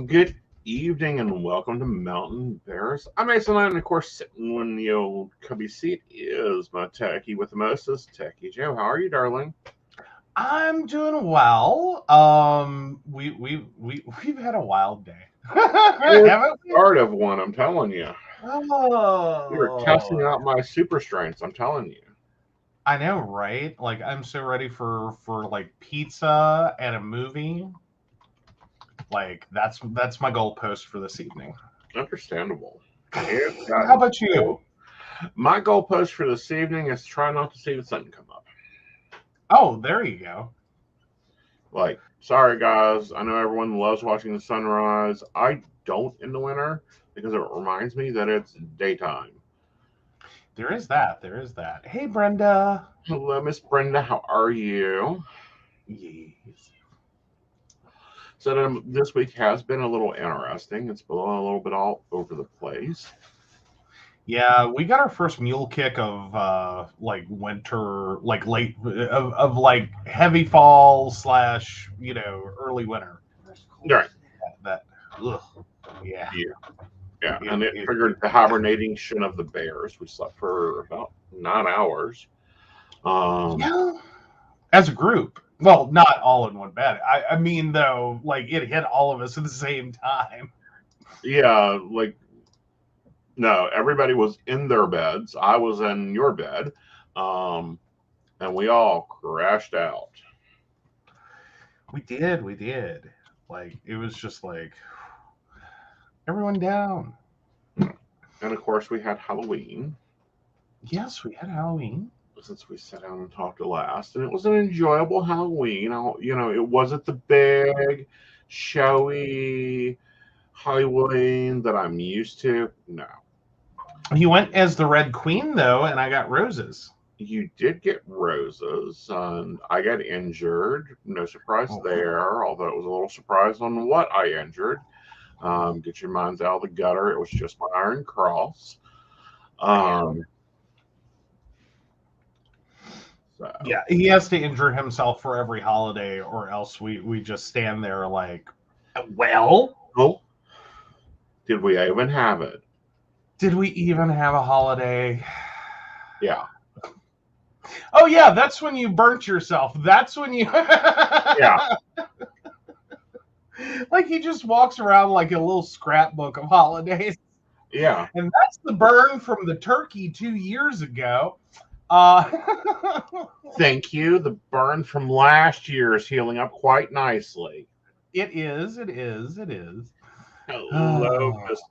Good evening and welcome to Mountain Bears. I'm Aeson, and of course, sitting in the old cubby seat is my techie with the mostest, Techie Joe. How are you, darling? I'm doing well. We've had a wild day, You're haven't we? part of one, I'm telling you. You're testing Oh, out my super strengths, I'm telling you. I know, right? Like I'm so ready for like pizza and a movie. Like that's my goalpost for this evening. Understandable. It's How gotten about you? cold. My goalpost for this evening is try not to see the sun come up. Oh, there you go. Like, sorry guys, I know everyone loves watching the sunrise. I don't in the winter because it reminds me that it's daytime. There is that. There is that. Hey, Brenda. Hello, Miss Brenda. How are you? Yes. So this week has been a little interesting. It's been a little bit all over the place. Yeah, we got our first mule kick of like winter, like late of like heavy fall slash early winter. Right. That ugh, yeah. Yeah. Yeah. It, And it it, triggered it, the hibernation of the bears. We slept for about 9 hours. Um, yeah, as a group. Well, not all in one bed. I mean though, like it hit all of us at the same time. yeah, like no, everybody was in their beds. I was in your bed. Um, and we all crashed out. We did. Like it was just like everyone down. And of course, we had Halloween Yes, we had Halloween. since we sat down and talked last, and it was an enjoyable Halloween. It wasn't the big, showy Halloween that I'm used to. No, You went as the Red Queen though, and I got roses. you did get roses, and I got injured. No surprise Oh, there, although it was a little surprise on what I injured. Get your minds out of the gutter. It was just my iron cross. Um, so, yeah, he has to injure himself for every holiday, or else we just stand there like, well, oh, did we even have it? did we even have a holiday? Yeah, Oh yeah, that's when you burnt yourself. That's when you yeah, like he just walks around like a little scrapbook of holidays, yeah. and that's the burn from the turkey 2 years ago. Uh, Thank you. The burn from last year is healing up quite nicely. it is. It is. It is. Hello, Miss,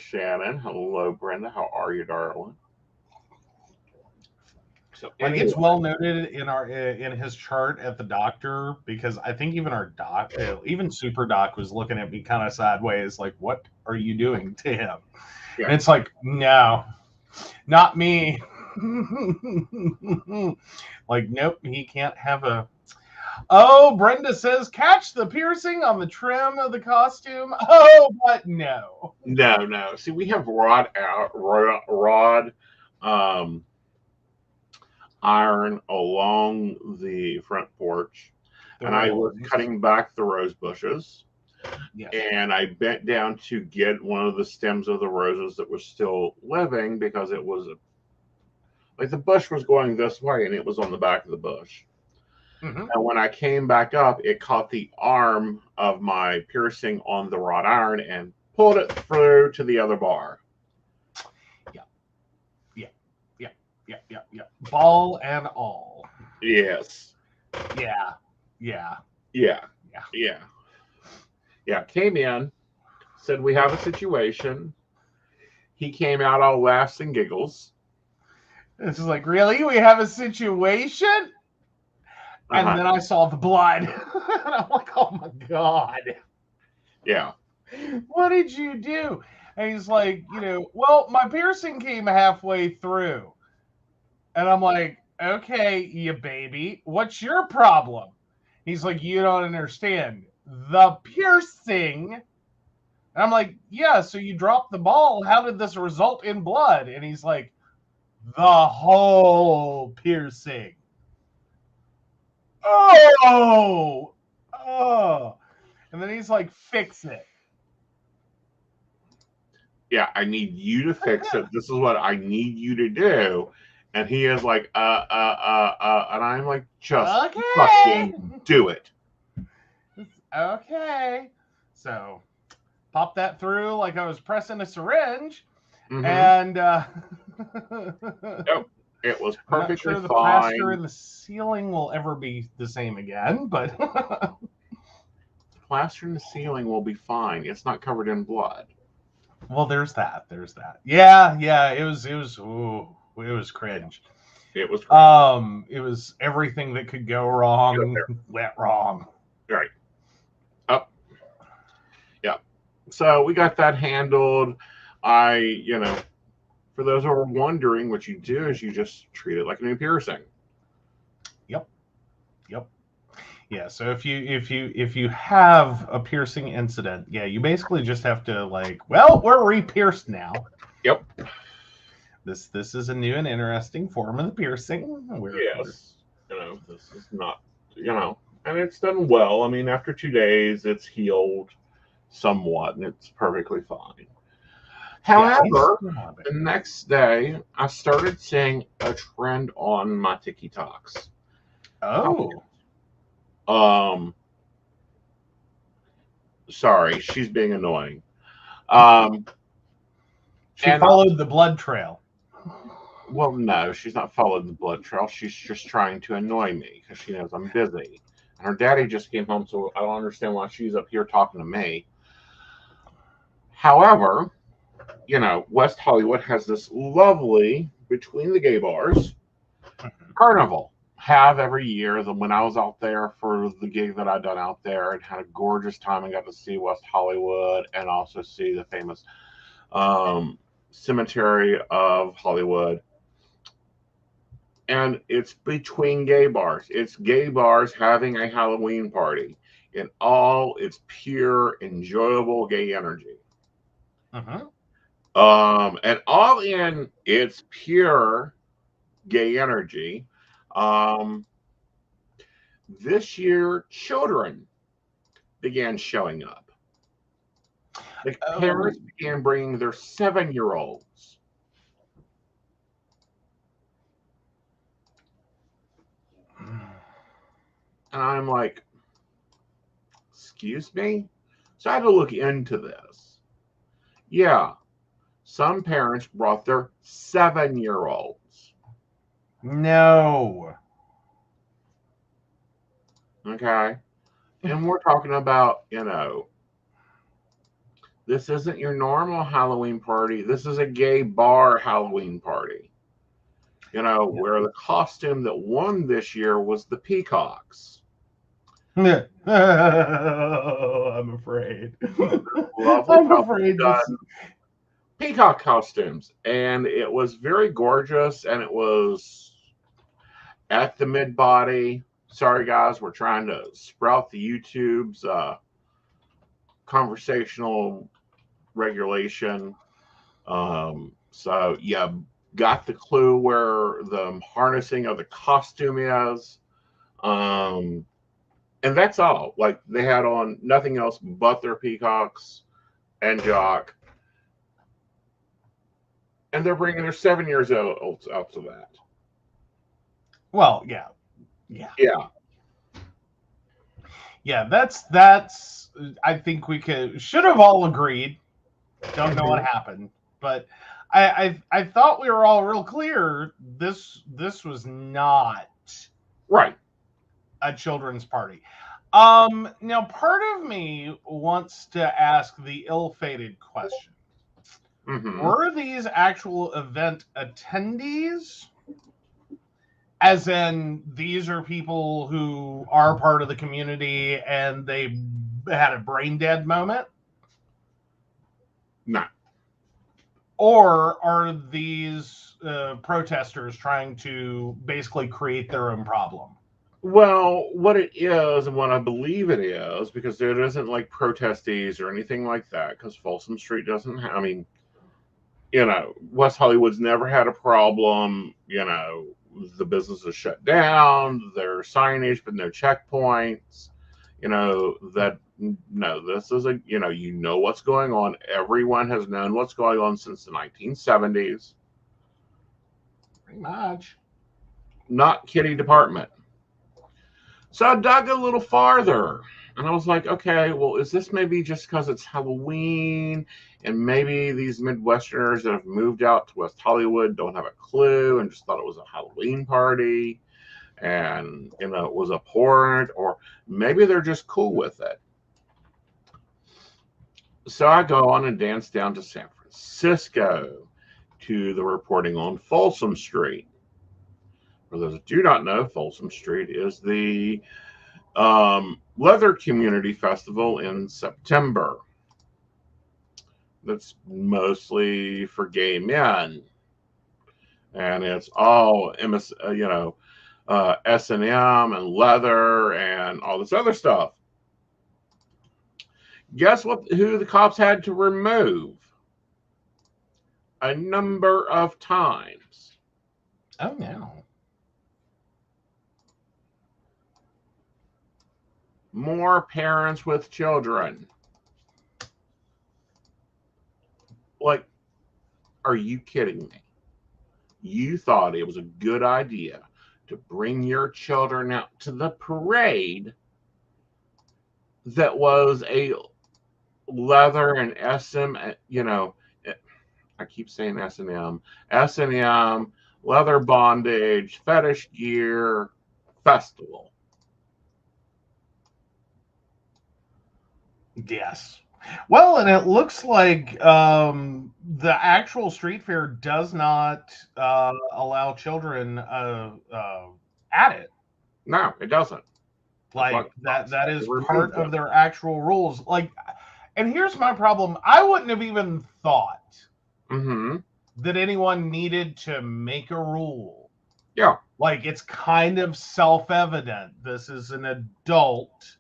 Shannon. Hello, Brenda. How are you, darling? So Like anyway, it's well noted in his chart at the doctor, because I think even our doc, even Super Doc, was looking at me kind of sideways, like, "What are you doing to him?" yeah, And it's like, no, not me. Like, nope, he can't have a. Oh, Brenda says, catch the piercing on the trim of the costume. Oh, but no. no, no. See, we have rod um, iron along the front porch, The and I was rose. cutting back the rose bushes, Yes. and I bent down to get one of the stems of the roses that was still living because it was like the bush was going this way and it was on the back of the bush. Mm-hmm. And when I came back up, it caught the arm of my piercing on the wrought iron and pulled it through to the other bar. Yeah. Yeah. Yeah. Yeah. Yeah. Yeah. Ball and all. Yes. Yeah. Yeah. Yeah. Yeah. Yeah. Yeah. Came in, said, "We have a situation." He came out all laughs and giggles. It's just like, really? We have a situation? And Uh-huh. then I saw the blood. And I'm like, oh my God. Yeah. What did you do? And he's like, well, my piercing came halfway through. And I'm like, okay, you baby, what's your problem? He's like, you don't understand. The piercing. And I'm like, yeah, so you dropped the ball. How did this result in blood? And he's like, the whole piercing. Oh, oh. And then he's like, fix it. yeah, I need you to fix it. This is what I need you to do. And he is like, and I'm like, just Okay. fucking do it. Okay. So pop that through like I was pressing a syringe, Mm-hmm. and Nope. It was I'm not perfectly sure the plaster fine. in the ceiling will ever be the same again, but Plaster in the ceiling will be fine. It's not covered in blood. well, there's that. There's that. Yeah, yeah. It was cringe. It was cringe. It was everything that could go Get up wrong went wrong. there. Right. Up. Yeah. So we got that handled. For those who are wondering, what you do is you just treat it like a new piercing. Yep. Yep. Yeah. So if you have a piercing incident, yeah, you basically just have to like, well, we're re-pierced now. Yep. This is a new and interesting form of the piercing. Yes. This is not, and it's done well. I mean, after 2 days, it's healed somewhat, and it's perfectly fine. However, the next day, I started seeing a trend on my TikToks. Oh. Sorry, she's being annoying. Um, She followed the blood trail. Well, no, she's not following the blood trail. She's just trying to annoy me because she knows I'm busy. And her daddy just came home, so I don't understand why she's up here talking to me. However, West Hollywood has this lovely, between the gay bars, carnival. Have every year. When I was out there for the gig that I'd done out there, and had a gorgeous time and got to see West Hollywood and also see the famous cemetery of Hollywood. And it's between gay bars. It's gay bars having a Halloween party in all its pure, enjoyable gay energy. And all in its pure gay energy. This year, children began showing up. The parents began bringing their 7-year-olds. And I'm like, excuse me? So I had to look into this. Yeah, some parents brought their 7-year-olds. No. Okay. And we're talking about, this isn't your normal Halloween party. This is a gay bar Halloween party. Where the costume that won this year was the peacocks. I'm afraid. Lovely I'm afraid peacock costumes. And it was very gorgeous, and it was at the mid body. Sorry, guys, we're trying to sprout the YouTube's conversational regulation. So, yeah, got the clue where the harnessing of the costume is. And that's all. Like, they had on nothing else but their peacocks and jock. And they're bringing their 7-year-olds out to that. Well, yeah. Yeah. Yeah. Yeah, that's I think we should have all agreed. Don't know what happened, but I thought we were all real clear. This was not right a children's party. Now part of me wants to ask the ill-fated question. Were these actual event attendees? As in, these are people who are part of the community and they had a brain dead moment? No. Or are these protesters trying to basically create their own problem? Well, what it is, and what I believe it is, because there isn't like protestees or anything like that, because Folsom Street doesn't have, West Hollywood's never had a problem, the business is shut down, there's signage, but no checkpoints. that no, this is you know what's going on. Everyone has known what's going on since the 1970s. Pretty much. Not kitty department. So I dug a little farther and I was like, okay, well, is this maybe just because it's Halloween and maybe these Midwesterners that have moved out to West Hollywood don't have a clue and just thought it was a Halloween party and, it was abhorrent, or maybe they're just cool with it. So I go on and dance down to San Francisco to the reporting on Folsom Street. For those that do not know, Folsom Street is the Leather Community Festival in September. That's mostly for gay men, and it's all S&M and leather and all this other stuff. Guess what? Who the cops had to remove a number of times? Oh no! More parents with children. Like, are you kidding me? You thought it was a good idea to bring your children out to the parade that was a leather and SM, I keep saying S&M, leather bondage, fetish gear festival. Yes. Well, and it looks like the actual street fair does not allow children at it. No, it doesn't. Like that is part of their actual rules. Like, and here's my problem. I wouldn't have even thought that anyone needed to make a rule. Yeah. Like, it's kind of self-evident. This is an adult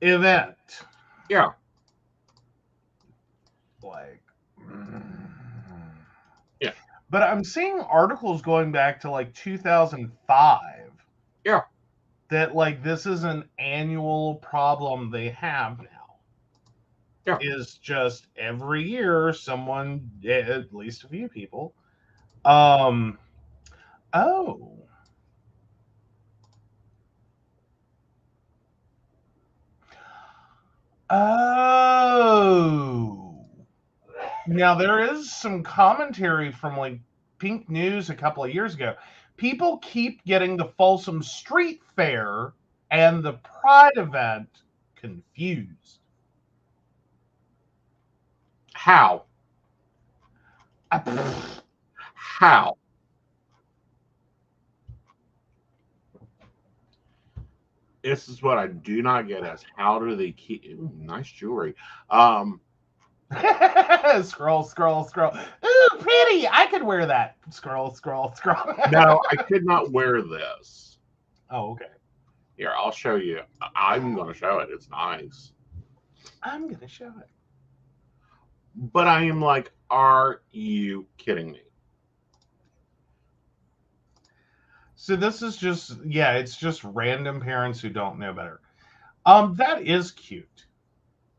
event. Yeah. Like, yeah. But I'm seeing articles going back to like 2005. Yeah. That like this is an annual problem they have now. Yeah. Is just every year someone, at least a few people, oh. Now there is some commentary from like Pink News a couple of years ago. People keep getting the Folsom Street Fair and the Pride event confused. How? How? This is what I do not get is how do they keep nice jewelry? Scroll. Ooh, pretty. I could wear that. Scroll. No, I could not wear this. Oh, okay. Here, I'll show you. I'm going to show it. It's nice. I'm going to show it. But I am like, are you kidding me? So this is just, it's just random parents who don't know better. That is cute.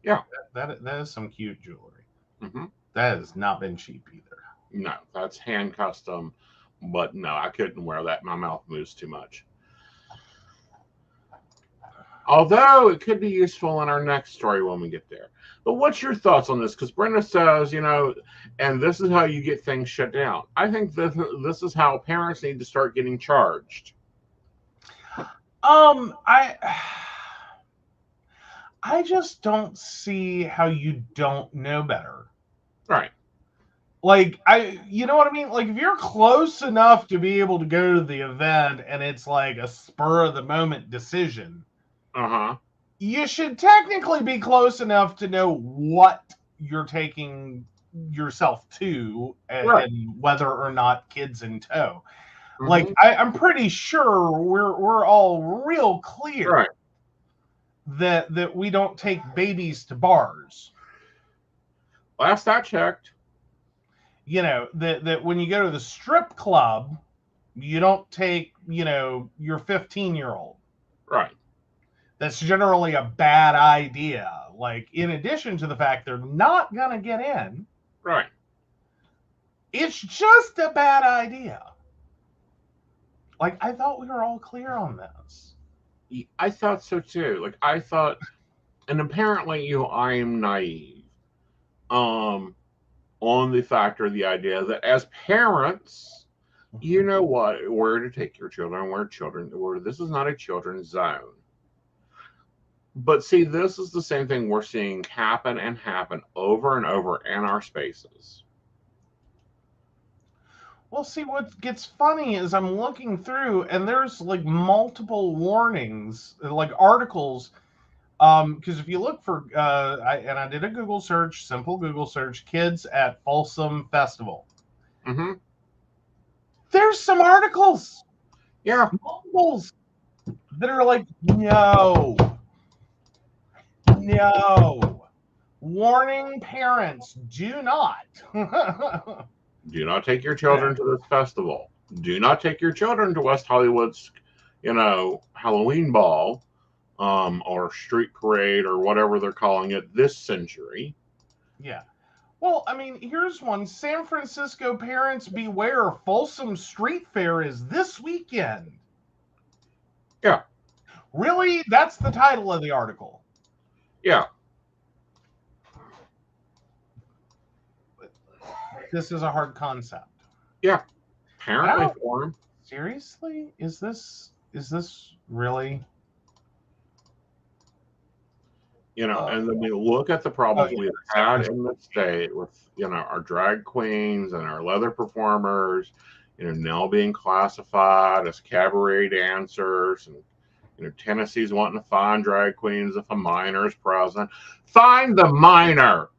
Yeah. That is some cute jewelry. Mm-hmm. That has not been cheap either. No, that's hand custom. But no, I couldn't wear that. My mouth moves too much. Although it could be useful in our next story when we get there. But what's your thoughts on this? Because Brenda says, and this is how you get things shut down. I think this is how parents need to start getting charged. I just don't see how you don't know better. Right. Like, you know what I mean? Like, if you're close enough to be able to go to the event and it's like a spur of the moment decision, you should technically be close enough to know what you're taking yourself to and whether or not kids in tow. Like, I'm pretty sure we're all real clear that we don't take babies to bars. Last I checked. That when you go to the strip club, you don't take, your 15-year-old. Right. that's generally a bad idea. Like, in addition to the fact they're not going to get in, Right. it's just a bad idea. Like, I thought we were all clear on this. I thought so too. Like I thought, and apparently, I'm naive. Um, on the factor of the idea that as parents, you know what, where to take your children, where this is not a children's zone. But see, this is the same thing we're seeing happen and happen over and over in our spaces. Well, see, what gets funny is I'm looking through and there's like multiple warnings, like articles. Because if you look for, I did a Google search, simple Google search, kids at Folsom Festival. Mm-hmm. There's some articles, Yeah. multiples, that are like, no, warning parents, do not. Do not take your children to this festival. Do not take your children to West Hollywood's, Halloween ball, or street parade or whatever they're calling it this century. Yeah. Well, I mean, here's one. San Francisco parents beware. Folsom Street Fair is this weekend. Yeah. Really? That's the title of the article. Yeah. This is a hard concept. Yeah. Apparently for him. Seriously? Is this really? And then we look at the problems we've had in the state with, our drag queens and our leather performers, now being classified as cabaret dancers. And, Tennessee's wanting to fine drag queens if a minor is present. Find the minor.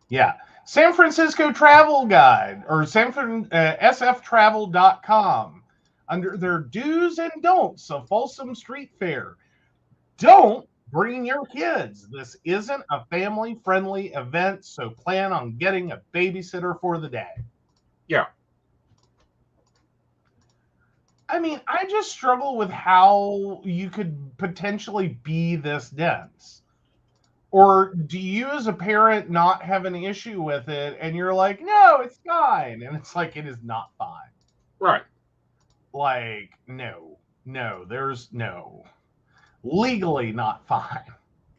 Yeah. San Francisco Travel Guide, or sftravel.com, under their do's and don'ts of Folsom Street Fair. Don't bring your kids. This isn't a family-friendly event, so plan on getting a babysitter for the day. Yeah. I mean, I just struggle with how you could potentially be this dense. Or do you as a parent not have an issue with it and you're like, no, it's fine. And it's like, it is not fine. Right. Like, no, there's no. Legally not fine.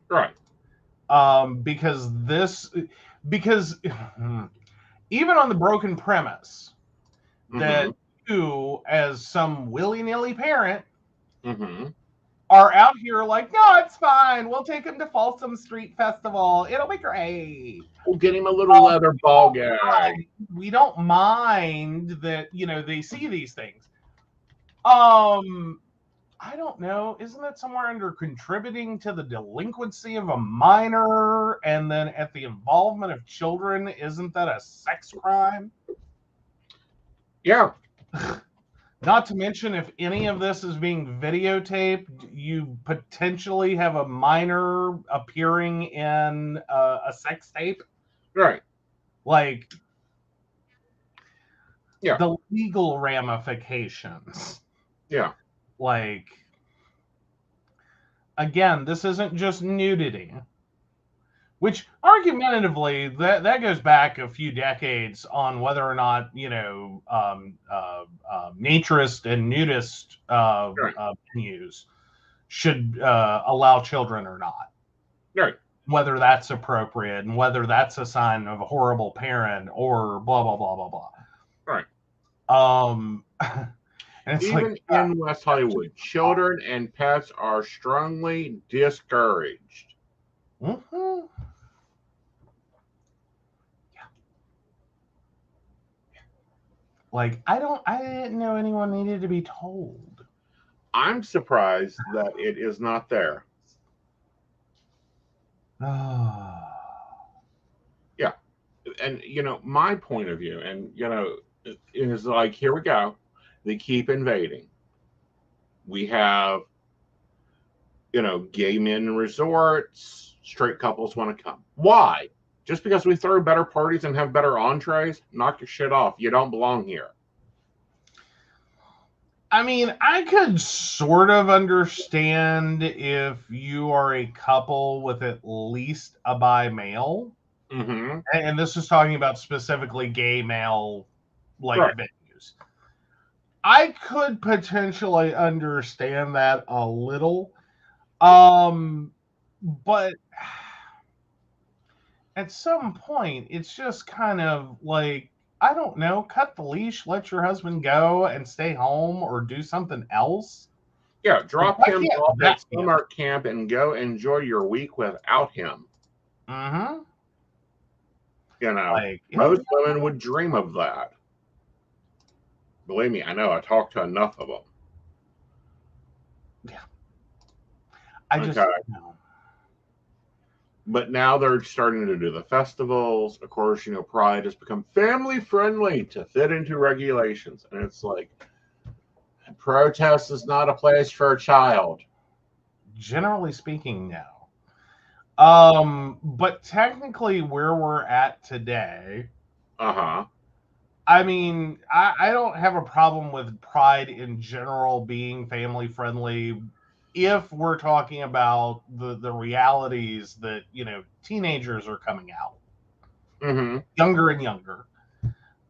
Right. Because even on the broken premise that you, as some willy-nilly parent, are out here like, no, it's fine. We'll take him to Folsom Street Festival. It'll be great. We'll get him a little leather ball gag. We don't mind that, they see these things. I don't know. Isn't that somewhere under contributing to the delinquency of a minor? And then at the involvement of children, isn't that a sex crime? Yeah. Not to mention, if any of this is being videotaped, you potentially have a minor appearing in a sex tape. Right. Like, yeah, the legal ramifications. Yeah. Like, again, this isn't just nudity, which argumentatively that goes back a few decades on whether or not naturist and nudist venues should allow children or not. Right. Whether that's appropriate and whether that's a sign of a horrible parent or blah blah blah blah blah. Right. And it's even in West Hollywood, children and pets are strongly discouraged. Mm-hmm. Like, I didn't know anyone needed to be told. I'm surprised that it is not there. Yeah. And, my point of view, and, is like, here we go. They keep invading. We have, gay men in resorts, straight couples want to come. Why? Just because we throw better parties and have better entrees? Knock your shit off. You don't belong here. I mean, I could sort of understand if you are a couple with at least a bi male, Mm-hmm. and this is talking about specifically gay male like Right. venues. I could potentially understand that a little, but at some point, it's just kind of like, I don't know, cut the leash, let your husband go and stay home or do something else. Yeah, Like, drop why him can't off that at be summer camp and go enjoy your week without him. Mm-hmm. You know, Like, most women would dream of that. Believe me, I know. I talked to enough of them. yeah. I just, Okay. no. But now they're starting to do the festivals. Of course, Pride has become family friendly to fit into regulations. And it's like, protest is not a place for a child. Generally speaking, no. But technically, where we're at today, Uh-huh. I mean, I don't have a problem with Pride in general being family friendly if we're talking about the realities that, teenagers are coming out, Mm-hmm. younger and younger.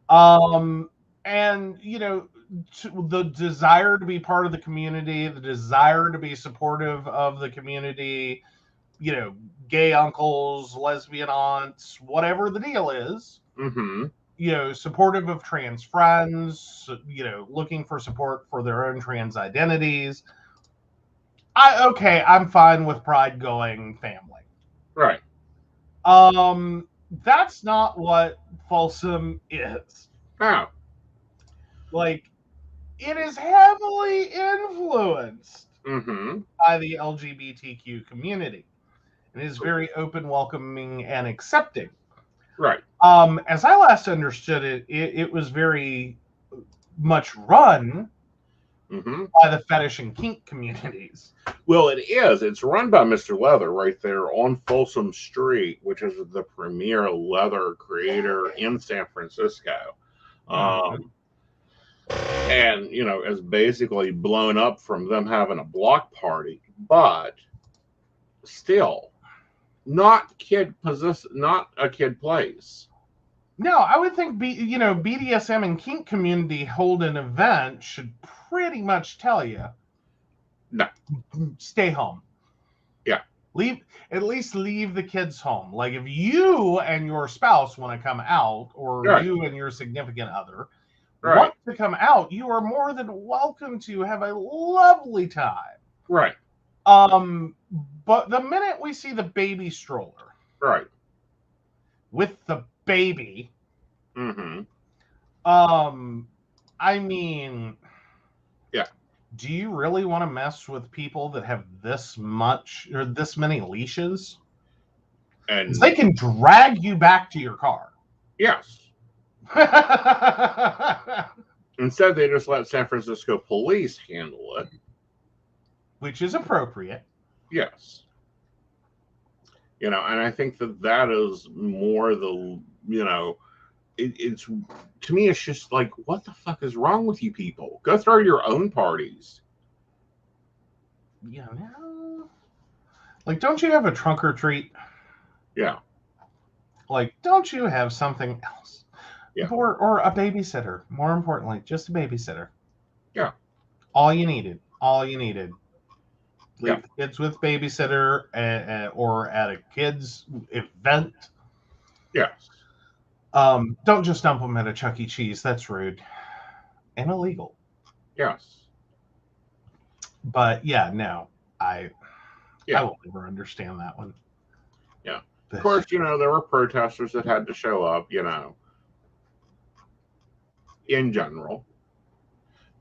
Um, and, the desire to be part of the community, the desire to be supportive of the community, gay uncles, lesbian aunts, whatever the deal is, Mm-hmm. supportive of trans friends, looking for support for their own trans identities. I'm fine with Pride going family. Right. That's not what Folsom is. Now, Like, it is heavily influenced mm-hmm. by the LGBTQ community. It is very open, welcoming, and accepting. Right. As I last understood it was very much run Mm-hmm. by the fetish and kink communities. Well, it is. It's run by Mr. Leather right there on Folsom Street, which is the premier leather creator in San Francisco. Mm-hmm. And, is basically blown up from them having a block party, but still not a kid place. No, I would think BDSM and kink community hold an event should pretty much tell you, No. stay home. Yeah. At least leave the kids home. Like, if you and your spouse want to come out, or Right. you and your significant other Right. want to come out, you are more than welcome to have a lovely time. Right. But the minute we see the baby stroller, Right. with the baby, Mm-hmm. I mean, yeah. Do you really want to mess with people that have this much or this many leashes? And they can drag you back to your car. Yes. Instead, they just let San Francisco police handle it, which is appropriate. Yes. And I think that is more the, it's, to me, it's just like, what the fuck is wrong with you people? Go throw your own parties. Yeah, no. Like, don't you have a trunk or treat? Yeah. Like, don't you have something else? Yeah. Or a babysitter. More importantly, just a babysitter. Yeah. All you needed. Leave yeah. the kids with babysitter or at a kid's event. Yes. Don't just dump them at a Chuck E. Cheese. That's rude and illegal. Yes. But yeah, no, I will never understand that one. Yeah. Of course, there were protesters that had to show up, in general.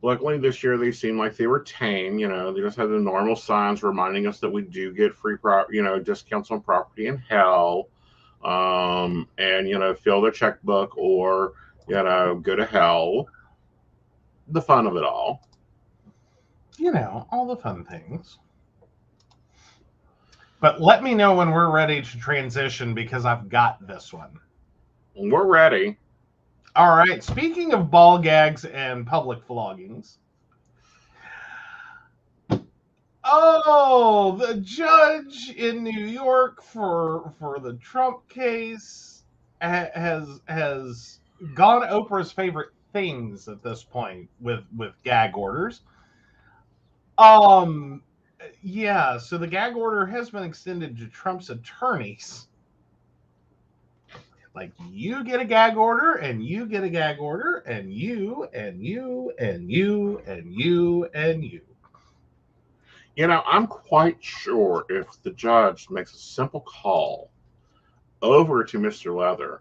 Luckily, this year they seemed like they were tame. They just had the normal signs reminding us that we do get free, discounts on property in hell, and fill the checkbook or go to hell. The fun of it all. All the fun things. But let me know when we're ready to transition because I've got this one. We're ready. All right. Speaking of ball gags and public floggings, Oh, the judge in New York for the Trump case has gone Oprah's favorite things at this point with gag orders. Um, yeah, so the gag order has been extended to Trump's attorneys. Like, you get a gag order, and you get a gag order, and you, and you, and you, and you, and you. I'm quite sure if the judge makes a simple call over to Mr. Leather,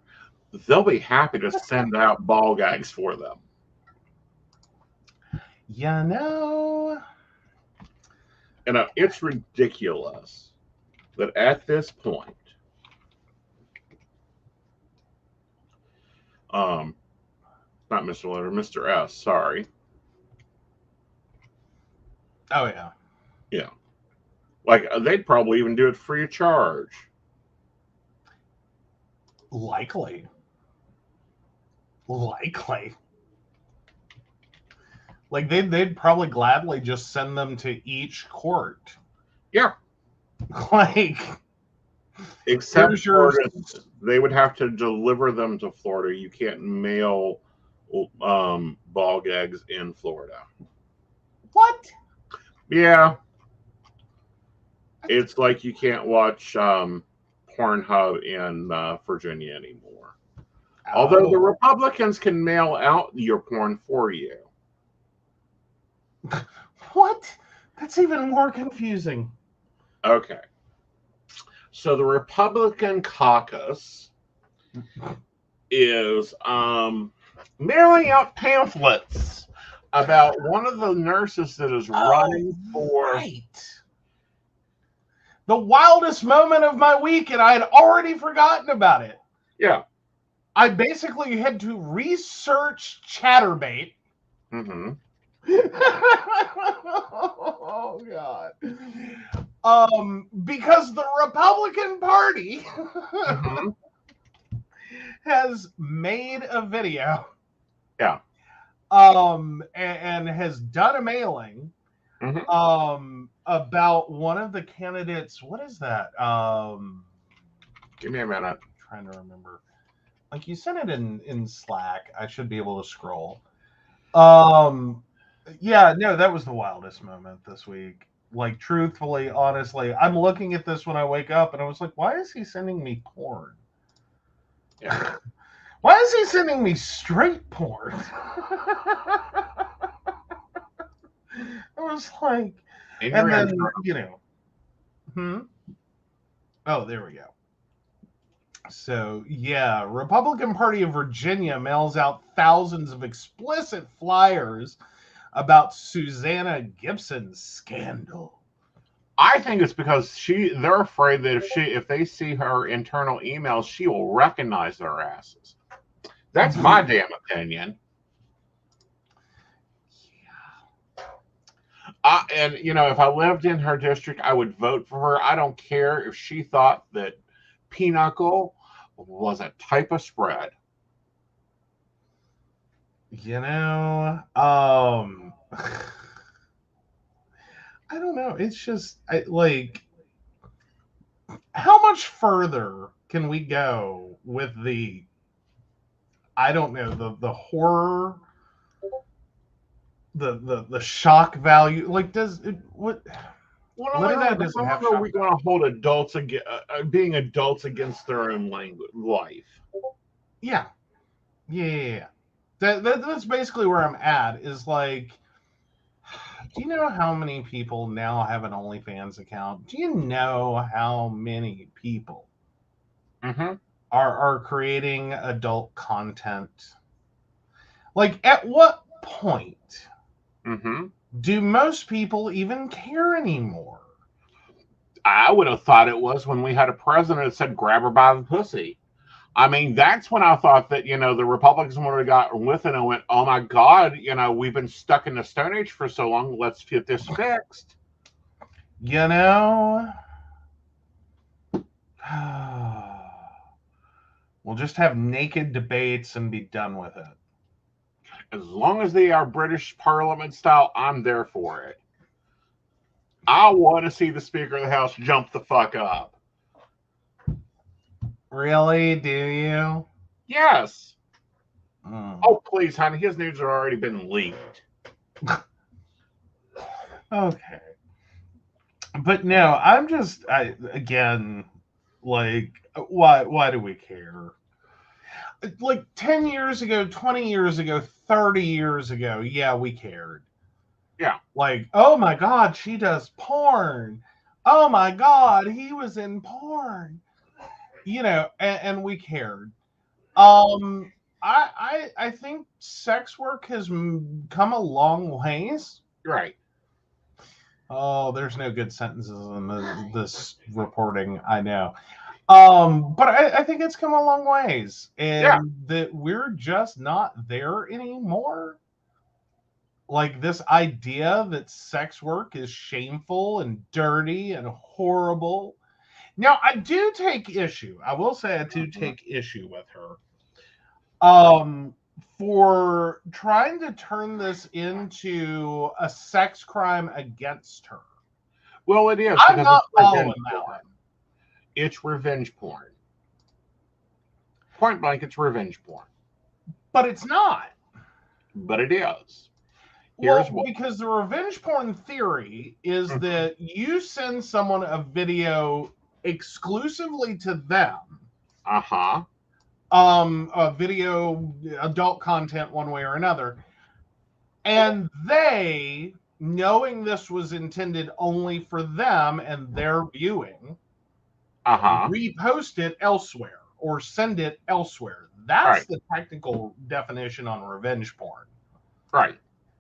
they'll be happy to send out ball gags for them. You know, It's ridiculous that at this point, not Mr. Leonard, Mr. S, sorry. oh yeah, Yeah. Like, they'd probably even do it free of charge. likely. Like they'd probably gladly just send them to each court. Yeah. Like, Except here's your they would have to deliver them to Florida. You can't mail ball gags in Florida. what? Yeah. It's like you can't watch Pornhub in Virginia anymore. Although the Republicans can mail out your porn for you. What? That's even more confusing. Okay. So the Republican caucus is mailing out pamphlets about one of the nurses that is running for... Right. The wildest moment of my week, and I had already forgotten about it. Yeah. I basically had to research Chatterbait. Mm-hmm. Oh God. Because the Republican Party Mm-hmm. has made a video. Yeah. And has done a mailing. Mm-hmm. About one of the candidates. What is that? Give me a minute. I'm trying to remember. Like, you sent it in Slack. I should be able to scroll. Yeah, no, that was the wildest moment this week. Like, truthfully, honestly, I'm looking at this when I wake up, and I was like, why is he sending me porn? Yeah. Why is he sending me straight porn? I was like, and then, Oh, there we go. So, yeah, Republican Party of Virginia mails out thousands of explicit flyers about Susanna Gibson's scandal. I think it's because they're afraid that if they see her internal emails, she will recognize their asses. That's my damn opinion. Yeah. And if I lived in her district, I would vote for her. I don't care if she thought that pinochle was a type of spread. I don't know. It's just how much further can we go with the, I don't know, the horror, the shock value? Like, does it what? Well, how long are we going to hold adults being adults against their own life? Yeah. That's basically where I'm at. Is like, do you know how many people now have an OnlyFans account? Do you know how many people are creating adult content? Like, at what point do most people even care anymore? I would have thought it was when we had a president that said, grab her by the pussy. I mean, that's when I thought that, the Republicans would have got with it and went, oh my God, we've been stuck in the Stone Age for so long. Let's get this fixed. We'll just have naked debates and be done with it. As long as they are British Parliament style, I'm there for it. I want to see the Speaker of the House jump the fuck up. Really? Do you? Yes. Mm. Oh, please, honey. His nudes have already been leaked. Okay. But no, I'm just again, like, why do we care? Like 10 years ago, 20 years ago, 30 years ago, yeah, we cared. Yeah. Like, oh my God, she does porn. Oh my God, he was in porn. And we cared. I think sex work has come a long ways. Right. Oh, there's no good sentences in this reporting, I know. But I think it's come a long ways, Yeah. and that we're just not there anymore. Like this idea that sex work is shameful and dirty and horrible. Now, I do take issue. I will say I do take issue with her. For trying to turn this into a sex crime against her. Well, it is I'm because not it's following revenge that porn. one. It's revenge porn. Point blank, it's revenge porn. But it's not. But it is. Here's Well, what. because the revenge porn theory is Mhm. that you send someone a video exclusively to them, Uh-huh. a video, adult content, one way or another, and they, knowing this was intended only for them and their viewing, Uh-huh. repost it elsewhere or send it elsewhere. Right. That's the technical definition on revenge porn. Right.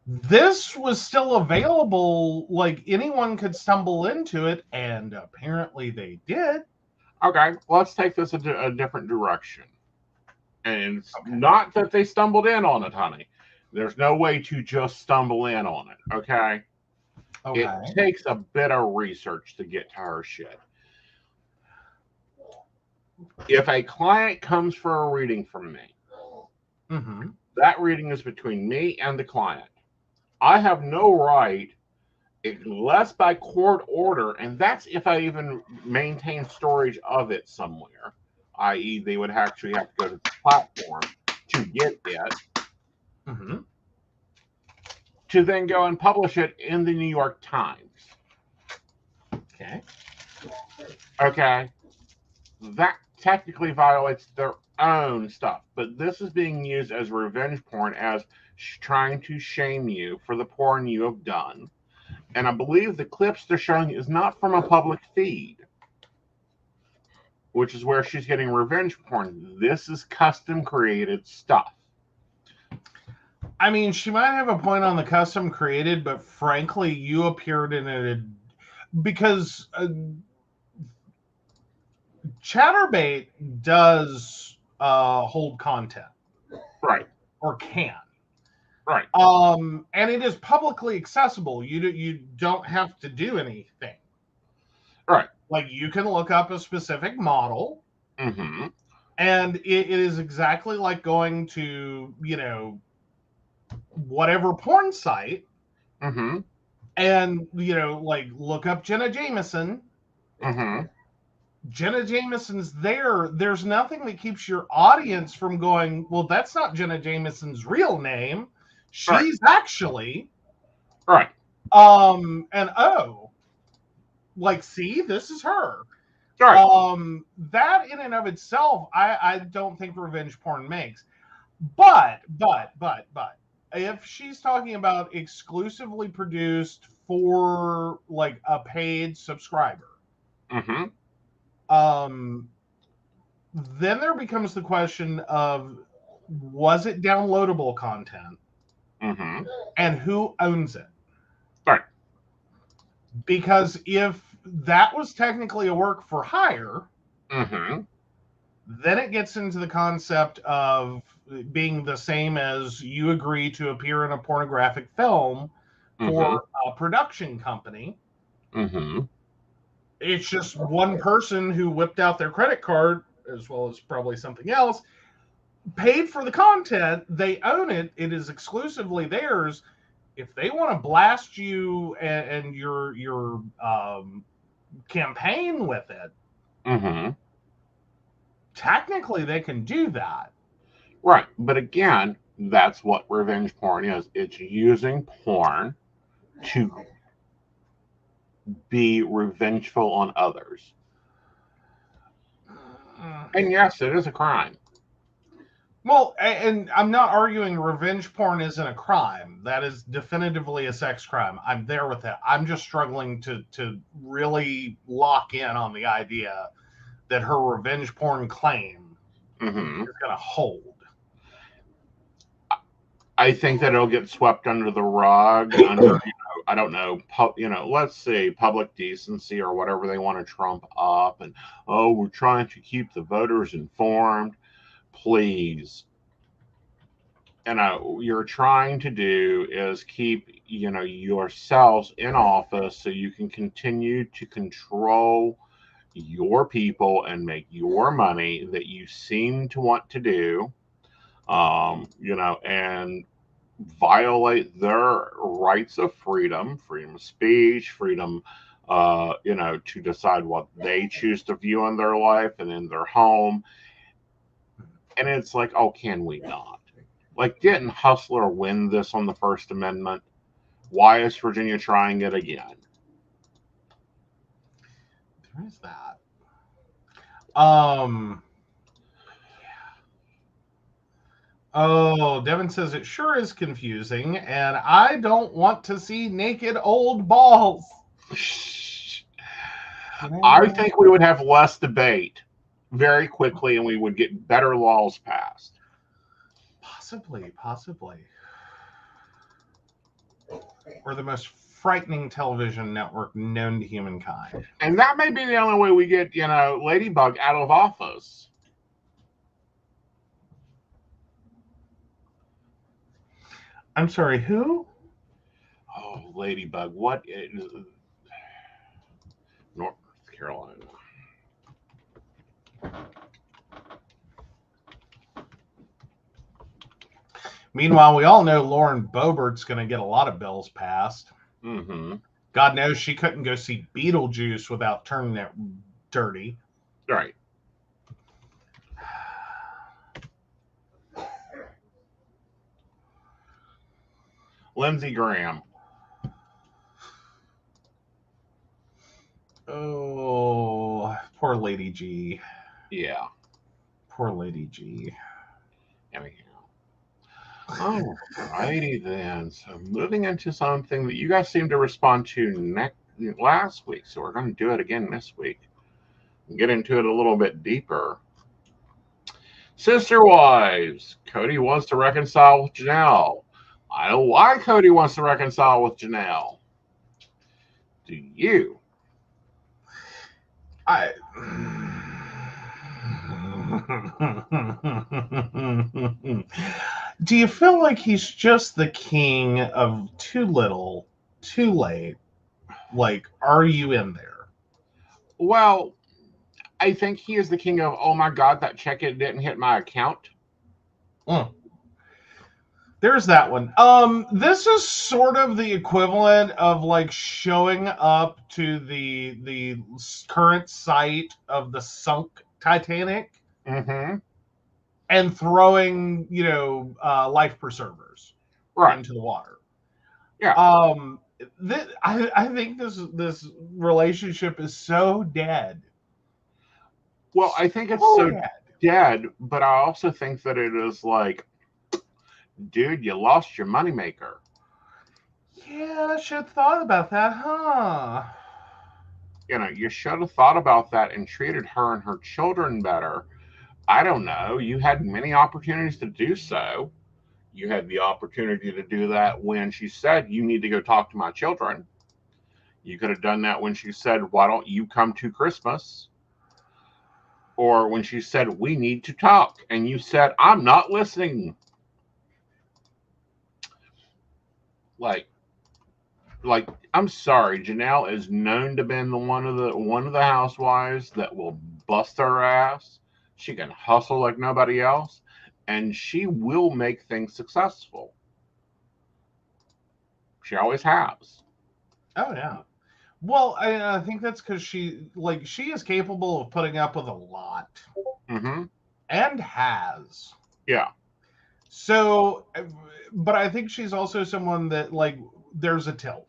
This was still available, like anyone could stumble into it, and apparently they did. Okay. Let's take this a different direction. And it's Okay. not that they stumbled in on it, honey. There's no way to just stumble in on it. Okay. It Okay. takes a bit of research to get to her shit. If a client comes for a reading from me, Mm-hmm. that reading is between me and the client. I have no right, unless by court order, and that's if I even maintain storage of it somewhere, i.e., they would actually have to go to the platform to get it, Mm-hmm. to then go and publish it in the New York Times. Okay. Okay. That technically violates their own stuff, but this is being used as revenge porn, as trying to shame you for the porn you have done. And I believe the clips they're showing is not from a public feed, which is where she's getting revenge porn. This is custom created stuff. I mean, she might have a point on the custom created, but frankly, you appeared in it because Chatterbait does hold content. Right. Or can. Right. And it is publicly accessible. You don't have to do anything. Right. Like you can look up a specific model, Mm-hmm. and it is exactly like going to whatever porn site, Mm-hmm. and like look up Jenna Jameson. Mm-hmm. Jenna Jameson's there. There's nothing that keeps your audience from going, well, that's not Jenna Jameson's real name. She's actually Right. and like, see, this is her. Right. That in and of itself, I don't think revenge porn makes. But if she's talking about exclusively produced for like a paid subscriber, Mm-hmm. then there becomes the question of, was it downloadable content? Mm-hmm. And who owns it? Right. Because if that was technically a work for hire, Mm-hmm. then it gets into the concept of being the same as you agree to appear in a pornographic film for a production company. Mm-hmm. It's just one person who whipped out their credit card, as well as probably something else, paid for the content. They own it. It is exclusively theirs. If they want to blast you and your campaign with it, Mm-hmm. technically they can do that. Right. But again, that's what revenge porn is. It's using porn to be revengeful on others. And yes, it is a crime. Well, and I'm not arguing revenge porn isn't a crime. That is definitively a sex crime. I'm there with that. I'm just struggling to really lock in on the idea that her revenge porn claim Mm-hmm. is going to hold. I think that it'll get swept under the rug, under, I don't know, let's say public decency or whatever they want to trump up. And, oh, we're trying to keep the voters informed. Please. You're trying to do is keep, yourselves in office so you can continue to control your people and make your money that you seem to want to do, and violate their rights of freedom of speech, freedom, to decide what they choose to view in their life and in their home. And it's like, oh, can we not? Like, didn't Hustler win this on the First Amendment? Why is Virginia trying it again? There is that. Oh, Devin says it sure is confusing, and I don't want to see naked old balls. I think we would have less debate very quickly and we would get better laws passed. Possibly. Or the most frightening television network known to humankind. And that may be the only way we get, Ladybug out of office. I'm sorry, who? Oh, Ladybug. What is North Carolina? Meanwhile, we all know Lauren Boebert's going to get a lot of bills passed. Mm-hmm. God knows she couldn't go see Beetlejuice without turning it dirty. Right. Lindsey Graham. Oh, poor Lady G. Yeah. Poor Lady G. Anyhow. All righty then. So moving into something that you guys seem to respond to last week. So we're going to do it again this week. And get into it a little bit deeper. Sister wives. Cody wants to reconcile with Janelle. I know why Cody wants to reconcile with Janelle. Do you? Do you feel like he's just the king of too little, too late? Like, are you in there? Well, I think he is the king of, oh my God, that check it didn't hit my account. There's that one. This is sort of the equivalent of like showing up to the current site of the sunk Titanic and throwing, life preservers into the water. Yeah. I think this relationship is so dead. Well, I think it's so dead, but I also think that it is like, dude, you lost your moneymaker. Yeah, I should have thought about that, huh? You should have thought about that and treated her and her children better. I don't know. You had many opportunities to do so. You had the opportunity to do that when she said, you need to go talk to my children. You could have done that when she said, why don't you come to Christmas? Or when she said, we need to talk. And you said, I'm not listening. Like, I'm sorry, Janelle is known to be one of the housewives that will bust her ass. She can hustle like nobody else, and she will make things successful. She always has. Oh yeah. Well, I think that's because she is capable of putting up with a lot, Mm-hmm. and has. Yeah. So, but I think she's also someone that there's a tilt.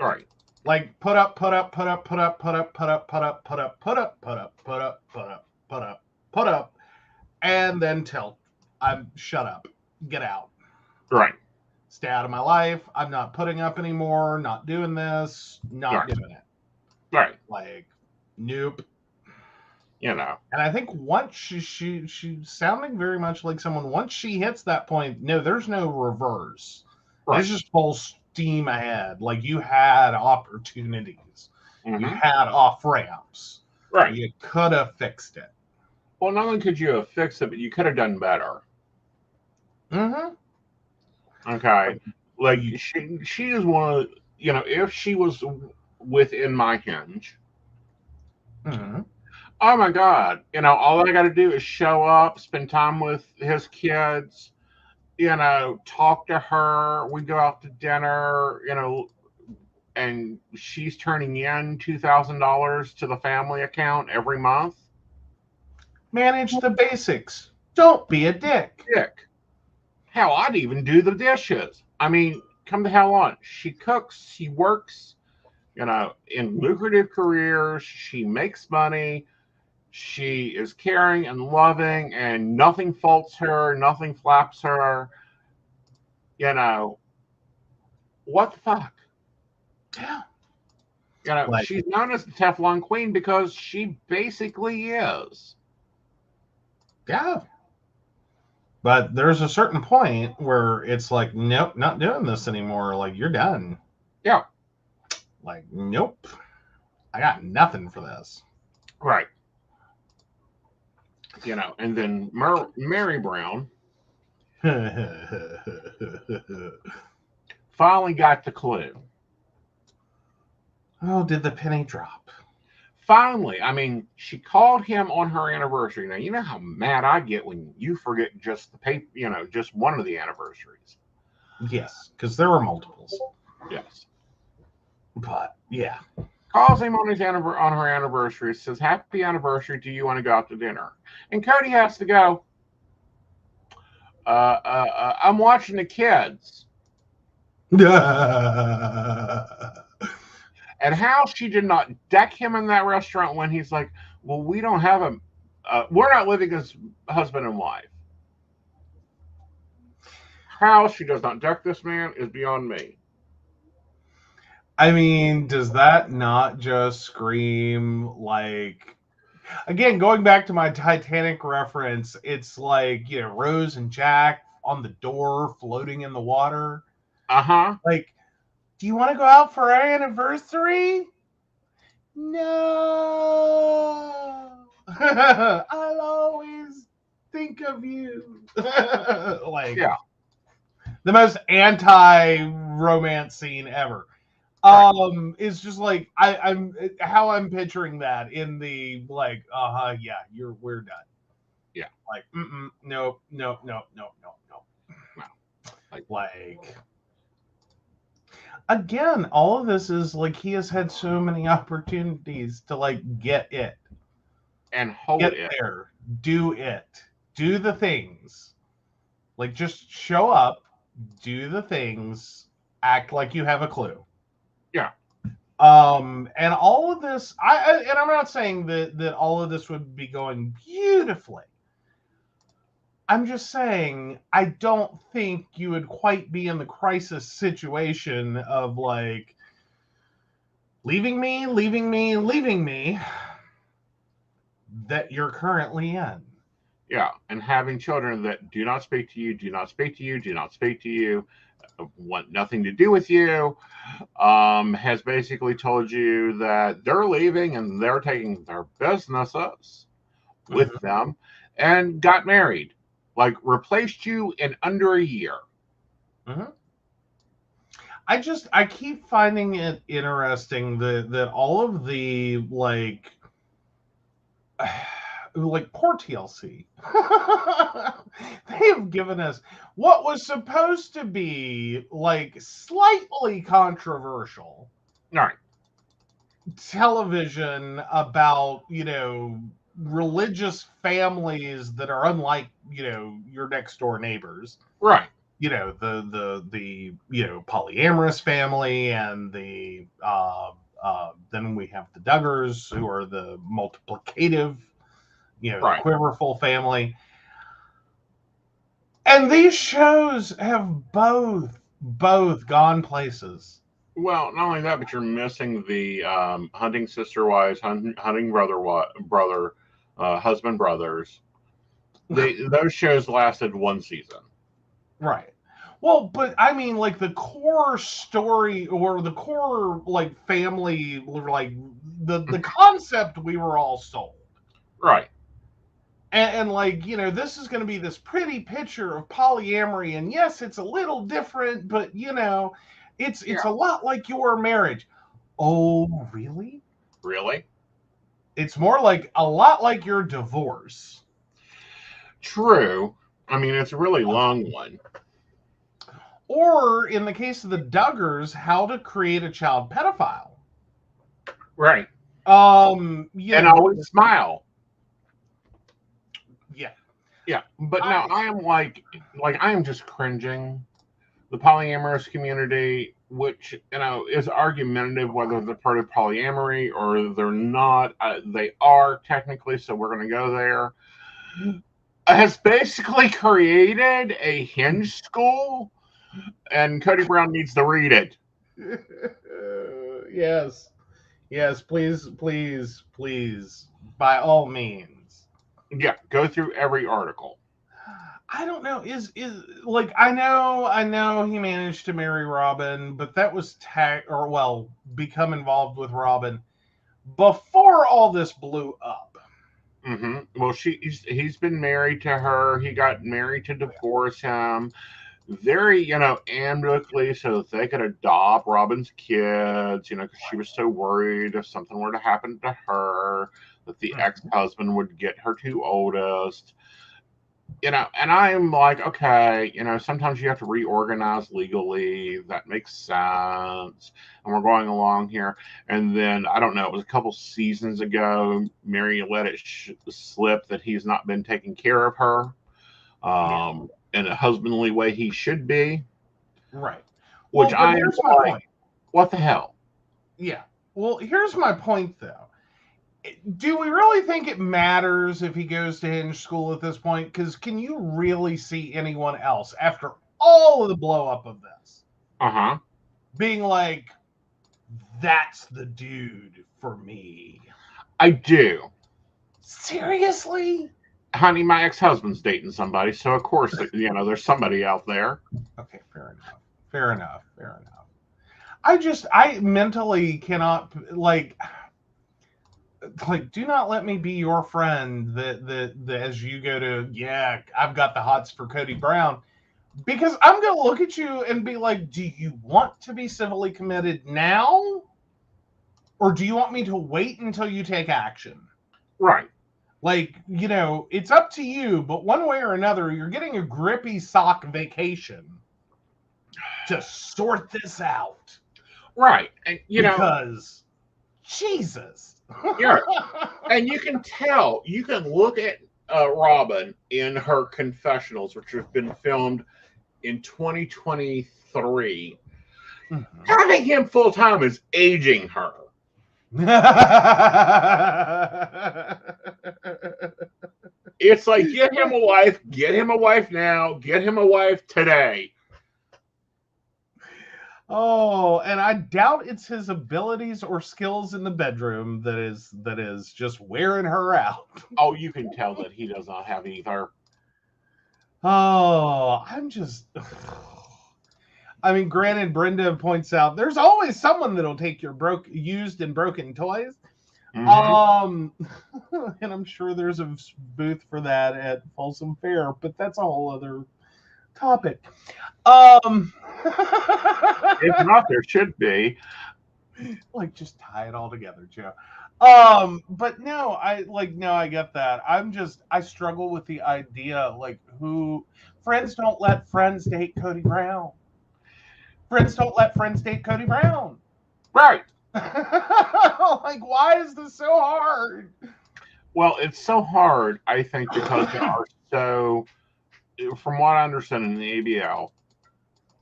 Right. Like put up, put up, put up, put up, put up, put up, put up, put up, put up, put up, put up, put up, put up, put up, and then tilt. I'm shut up. Get out. Right. Stay out of my life. I'm not putting up anymore. Not doing this. Not Right. doing it. Right. Like, nope. You know. And I think once she's sounding very much like someone. Once she hits that point, no, there's no reverse. Right. It's just full steam ahead. Like you had opportunities, you Mm-hmm. had off ramps. Right. You could have fixed it. Well, not only could you have fixed it, but you could have done better. Mm-hmm. Okay. Like she is one of, if she was within my hinge, Mm-hmm. oh my God, all I got to do is show up, spend time with his kids, talk to her. We go out to dinner, and she's turning in $2,000 to the family account every month. Manage the basics. Don't be a dick. Dick. Hell, I'd even do the dishes. I mean, come the hell on. She cooks, she works, in lucrative careers. She makes money. She is caring and loving, and nothing faults her, nothing flaps her. What the fuck? Yeah. She's known as the Teflon Queen because she basically is. Yeah. But there's a certain point where it's like, nope, not doing this anymore. Like, you're done. Yeah. Like, nope. I got nothing for this. Right. And then Mary Brown finally got the clue. Oh, did the penny drop? Finally, I mean, she called him on her anniversary. Now, you know how mad I get when you forget just the paper, just one of the anniversaries. Yes, because there were multiples. Yes. But yeah. Calls him on her anniversary, says, "Happy anniversary. Do you want to go out to dinner?" And Cody has to go, I'm watching the kids. And how she did not deck him in that restaurant when he's like, well, we don't have we're not living as husband and wife. How she does not deck this man is beyond me. I mean, does that not just scream like, again, going back to my Titanic reference, it's like, Rose and Jack on the door floating in the water. Uh-huh. Like, do you want to go out for our anniversary? No. I'll always think of you. Like, yeah. The most anti-romance scene ever. It's just like I'm how I'm picturing that in the like, yeah, we're done. Yeah. Like, nope. No. Like, again, all of this is like he has had so many opportunities to like get it and hold get it there, do the things, like just show up, do the things, act like you have a clue. Yeah. And all of this, and I'm not saying that all of this would be going beautifully. I'm just saying I don't think you would quite be in the crisis situation of like leaving me that you're currently in. Yeah, and having children that do not speak to you, do not speak to you, do not speak to you, want nothing to do with you, has basically told you that they're leaving and they're taking their businesses with them, and got married. Like, replaced you in under a year. Mm-hmm. I keep finding it interesting that all of the like like poor TLC. They have given us what was supposed to be like slightly controversial All right. television about, religious families that are unlike, your next door neighbors. Right. The polyamorous family, and then we have the Duggars, who are the multiplicative, Right. the quiverful family. And these shows have both gone places. Well, not only that, but you're missing the hunting sister wives, hunting brother, husband brothers. Those shows lasted one season. Right. Well, but I mean, like the core story or the core like family, like the concept we were all sold. Right. And like, this is going to be this pretty picture of polyamory. And yes, it's a little different, but it's a lot like your marriage. Oh, really? Really? It's more like a lot like your divorce. True. I mean, it's a really long one. Or in the case of the Duggars, how to create a child pedophile. Right. And always smile. Yeah. Yeah. But now I am like I am just cringing. The polyamorous community, which, is argumentative whether they're part of polyamory or they're not. They are technically, so we're going to go there. Has basically created a hinge school, and Cody Brown needs to read it. Yes, please, by all means. Yeah, go through every article. I don't know. Is like I know he managed to marry Robin, but that was become involved with Robin before all this blew up. Mm-hmm. Well, he's been married to her. He got married to divorce him. Very, amicably, so that they could adopt Robin's kids, because she was so worried if something were to happen to her, that the ex-husband would get her two oldest. And I'm like, okay, sometimes you have to reorganize legally. That makes sense. And we're going along here. And then, I don't know, it was a couple seasons ago, Mary let it slip that he's not been taking care of her in a husbandly way he should be. Right. Which I am like, what the hell? Yeah. Well, here's my point, though. Do we really think it matters if he goes to hinge school at this point? Because can you really see anyone else after all of the blow up of this being like, that's the dude for me? I do. Seriously? Honey, my ex-husband's dating somebody, so of course, there's somebody out there. Okay, fair enough. I mentally cannot do not let me be your friend that as you go to, I've got the hots for Cody Brown, because I'm going to look at you and be like, do you want to be civilly committed now? Or do you want me to wait until you take action? Right. It's up to you, but one way or another, you're getting a grippy sock vacation to sort this out. Right. And, because Jesus. Yeah. And you can tell, you can look at Robin in her confessionals, which have been filmed in 2023. Having him full time is aging her. It's like, get him a wife now, get him a wife today. Oh, and I doubt it's his abilities or skills in the bedroom that is just wearing her out. Oh, you can tell that he does not have either. Oh, I mean, granted, Brenda points out there's always someone that'll take your used and broken toys. And I'm sure there's a booth for that at Folsom Fair, but that's a whole other topic. If not, there should be. Like, just tie it all together, Joe. But no, I get that. I struggle with the idea, like, who friends don't let friends date Cody Brown. Friends don't let friends date Cody Brown. Right. Like, why is this so hard? Well, it's so hard, I think, because there are so, from what I understand in the ABL,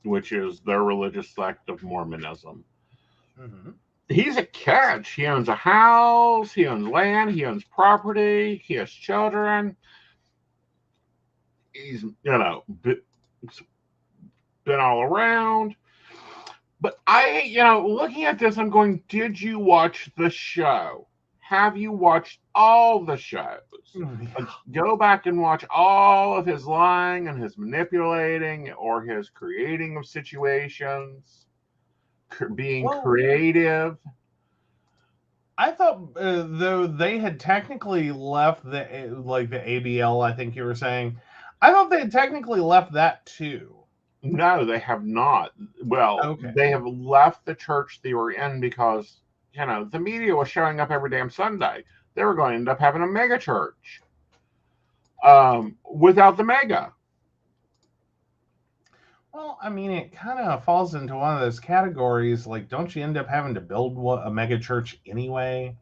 which is their religious sect of Mormonism, Mm-hmm. he's a catch. He owns a house, he owns land, he owns property, he has children. He's, been all around. But looking at this, I'm going, did you watch the show? Have you watched all the shows? Like, go back and watch all of his lying and his manipulating or his creating of situations, being creative. I thought though they had technically left the ABL. I think you were saying. I thought they had technically left that too. No, they have not. Well, Okay. they have left the church they were in because, the media was showing up every damn Sunday. They were going to end up having a mega church without the mega. Well, I mean, it kind of falls into one of those categories. Like, don't you end up having to build a mega church anyway?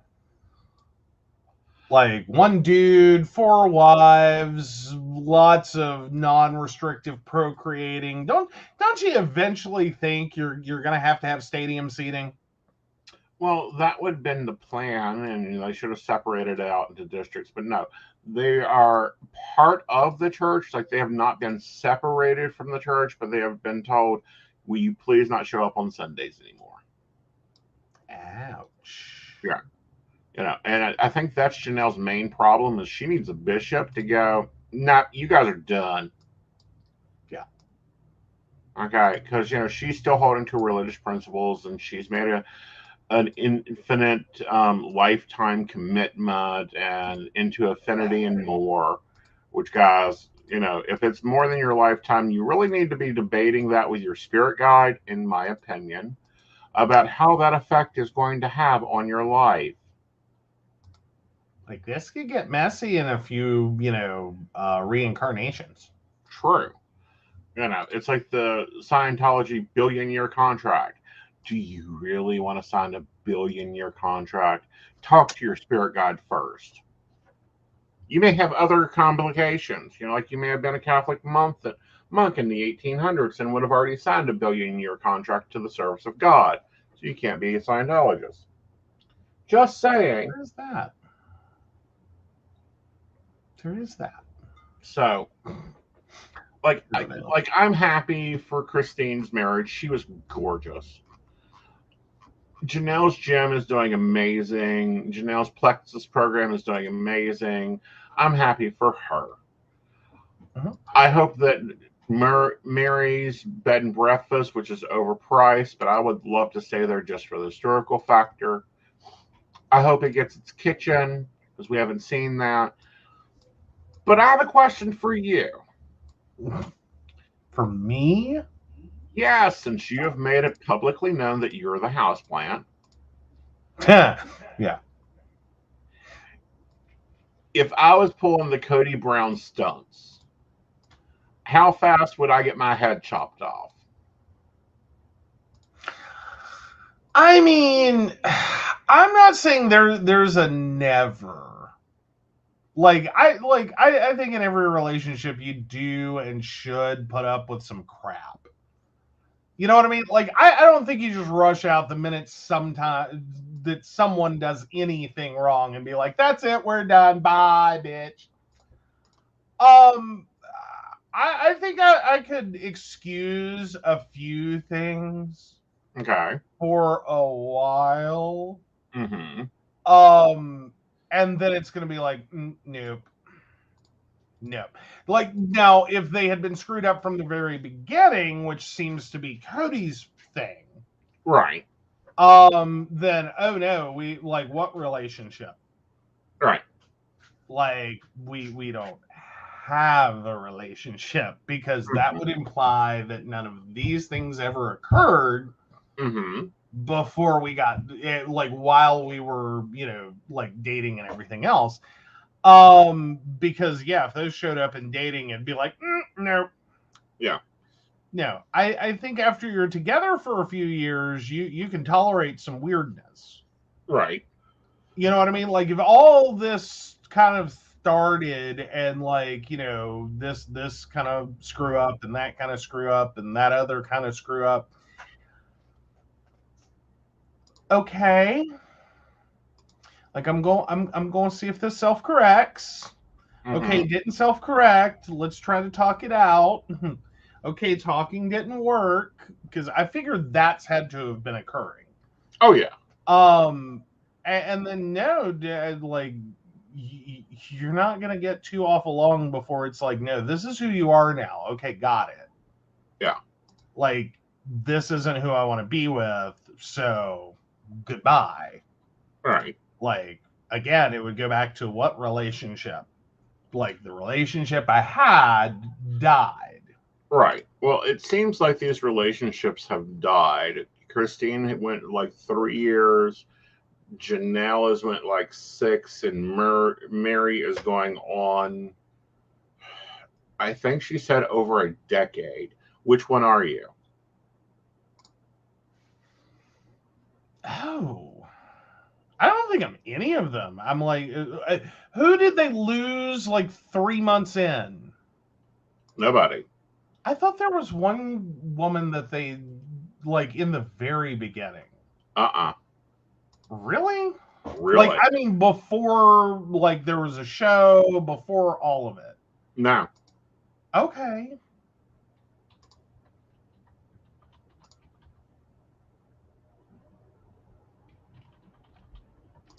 Like, one dude, 4 wives, lots of non-restrictive procreating. Don't you eventually think you're gonna have to have stadium seating? Well, that would have been the plan, and they should have separated it out into districts. But no, they are part of the church. Like, they have not been separated from the church, but they have been told, "Will you please not show up on Sundays anymore?" Ouch. Yeah, and I think that's Janelle's main problem is she needs a bishop to go. Nah, you guys are done. Yeah. Okay, because she's still holding to religious principles, and she's made an infinite lifetime commitment and into affinity and more, which, guys, if it's more than your lifetime, you really need to be debating that with your spirit guide, in my opinion, about how that effect is going to have on your life. Like, this could get messy in a few, reincarnations. True. It's like the Scientology billion-year contract. Do you really want to sign a billion-year contract? Talk to your spirit guide first. You may have other complications. Like, you may have been a Catholic monk in the 1800s and would have already signed a billion-year contract to the service of God. So you can't be a Scientologist. Just saying. There is that. There is that. So, I'm happy for Christine's marriage. She was gorgeous. Janelle's gym is doing amazing. Janelle's plexus program is doing amazing. I'm happy for her. Uh-huh. I hope that Mary's bed and breakfast, which is overpriced, but I would love to stay there just for the historical factor. I hope it gets its kitchen because we haven't seen that. But I have a question for you. For me? Yes, since you have made it publicly known that you're the houseplant. Yeah. If I was pulling the Cody Brown stunts, how fast would I get my head chopped off? I mean, I'm not saying there's a never. I think in every relationship you do and should put up with some crap. You know what I mean? Like, I don't think you just rush out the minute sometime that someone does anything wrong and be like, that's it, we're done, bye, bitch. I think I could excuse a few things. Okay. For a while. Mm-hmm. And then it's going to be like, nope. Nope. Like, now, if they had been screwed up from the very beginning, which seems to be Cody's thing. Right. Then, oh no, what relationship? Right. Like, we don't have a relationship because that would imply that none of these things ever occurred. Mm-hmm. before we got like while we were, like dating and everything else. Because yeah, if those showed up in dating, it'd be like, no. Yeah. No, I think after you're together for a few years, you can tolerate some weirdness. Right. You know what I mean? Like if all this kind of started and like, this kind of screw up and that kind of screw up and that other kind of screw up. Okay. Like I'm going to see if this self-corrects. Okay, Mm-hmm. it didn't self-correct. Let's try to talk it out. Okay, talking didn't work because I figured that's had to have been occurring. Oh yeah. And then no, Dad, like you're not gonna get too awful long before it's like, no, this is who you are now. Okay, got it. Yeah. Like this isn't who I want to be with, so goodbye. Right. Like again, it would go back to what relationship? Like the relationship I had died. Right. Well, it seems like these relationships have died. Christine went like 3 years. Janelle has went like 6, and Mary is going on. I think she said over a decade. Which one are you? Oh, I don't think I'm any of them. I'm like, who did they lose like 3 months in? Nobody. I thought there was one woman that they like in the very beginning. Uh-uh. Really? Like, Really? I mean, before like there was a show, before all of it. No. Okay.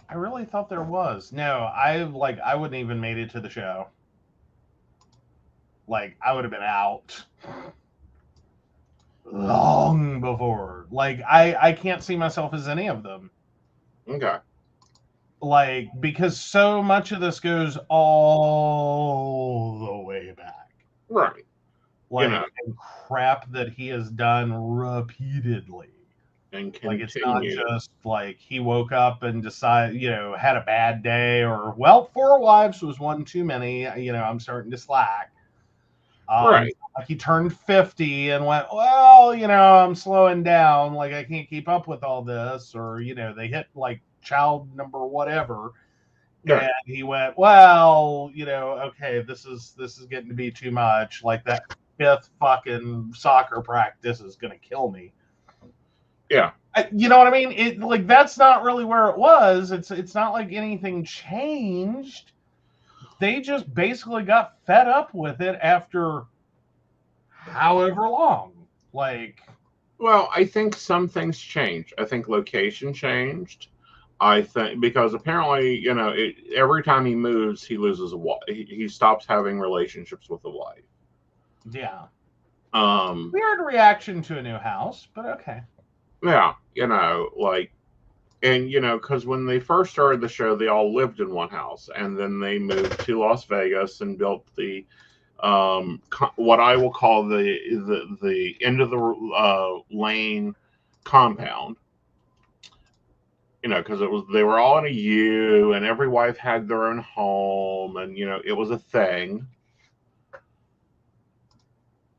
I really thought there was. No, I wouldn't even made it to the show. Like I would have been out long before. Like I can't see myself as any of them. Okay. Like because so much of this goes all the way back. Right. You Like know, and crap that he has done repeatedly. and Like it's not continue. just like he woke up and decided, had a bad day or well, 4 wives was one too many. I'm starting to slack. Right. Like he turned 50 and went, well, I'm slowing down. Like I can't keep up with all this, or they hit like child number whatever, Right. and he went, well, okay, this is getting to be too much. Like that fifth fucking soccer practice is gonna kill me. Yeah. You know what I mean? It like that's not really where it was. It's not like anything changed. They just basically got fed up with it after however long. Like, Well, I think some things changed. I think location changed. I think because apparently, every time he moves, he loses a wife. He stops having relationships with a wife. yeah. Um, Weird reaction to a new house, but okay. yeah, like, and because when they first started the show, they all lived in one house, and then they moved to Las Vegas and built the what I will call the end of the lane compound. Because they were all in a U, and every wife had their own home, and it was a thing.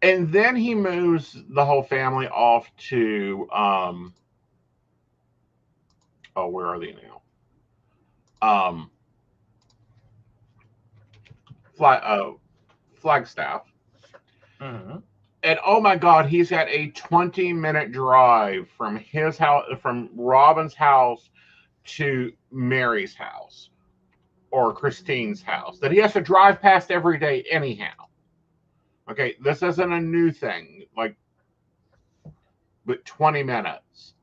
And then he moves the whole family off to oh, where are they now? Um, Flagstaff. Mm-hmm. And oh my God, he's got a 20-minute drive from his house, from Robin's house to Mary's house or Christine's house that he has to drive past every day anyhow. Okay, this isn't a new thing, like, but 20 minutes.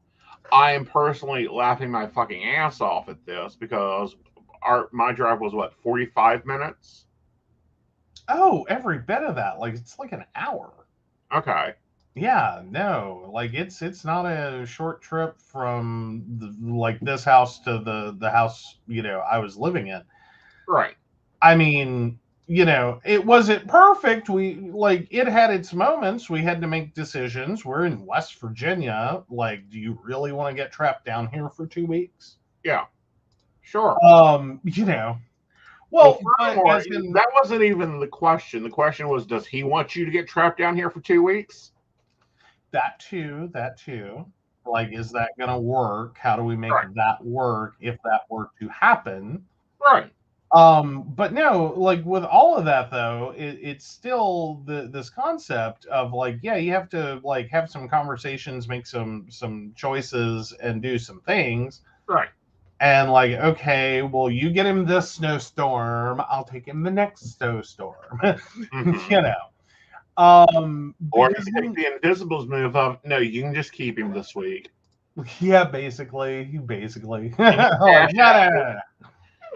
I am personally laughing my fucking ass off at this because my drive was what, 45 minutes? Oh, every bit of that. Like it's like an hour. Okay. Yeah, no, like it's not a short trip from like this house to the house I was living in. Right. I mean, it wasn't perfect. It had its moments. We had to make decisions. We're in West Virginia. Like, do you really want to get trapped down here for 2 weeks? Yeah, sure. Well, Well, but furthermore, as in that wasn't even the question. The question was, does he want you to get trapped down here for 2 weeks? that too. Like, is that going to work? How do we make Right. that work if that were to happen? Right. But no, like with all of that though, it's still this concept of like, yeah, you have to like have some conversations, make some choices, and do some things. Right. And like, okay, well, you get him this snowstorm, I'll take him the next snowstorm. Mm-hmm. you know. Or Because you take the Invisibles move of, no, you can just keep him this week. yeah, basically. Like, Cash no.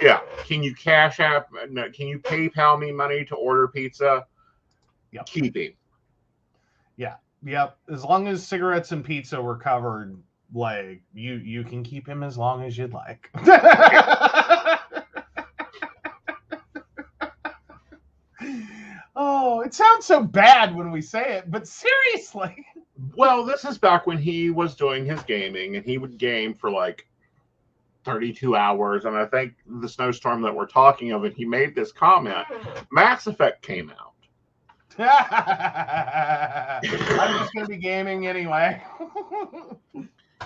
Yeah. Can you cash app? No. Can you PayPal me money to order pizza? Yep. Keep him. Yeah. Yep. As long as cigarettes and pizza were covered, like you can keep him as long as you'd like. Oh, it sounds so bad when we say it, but seriously. Well, this is back when he was doing his gaming, and he would game for like 32 hours. And I think the snowstorm that we're talking of, and he made this comment. Mass Effect came out. I'm just going to be gaming anyway.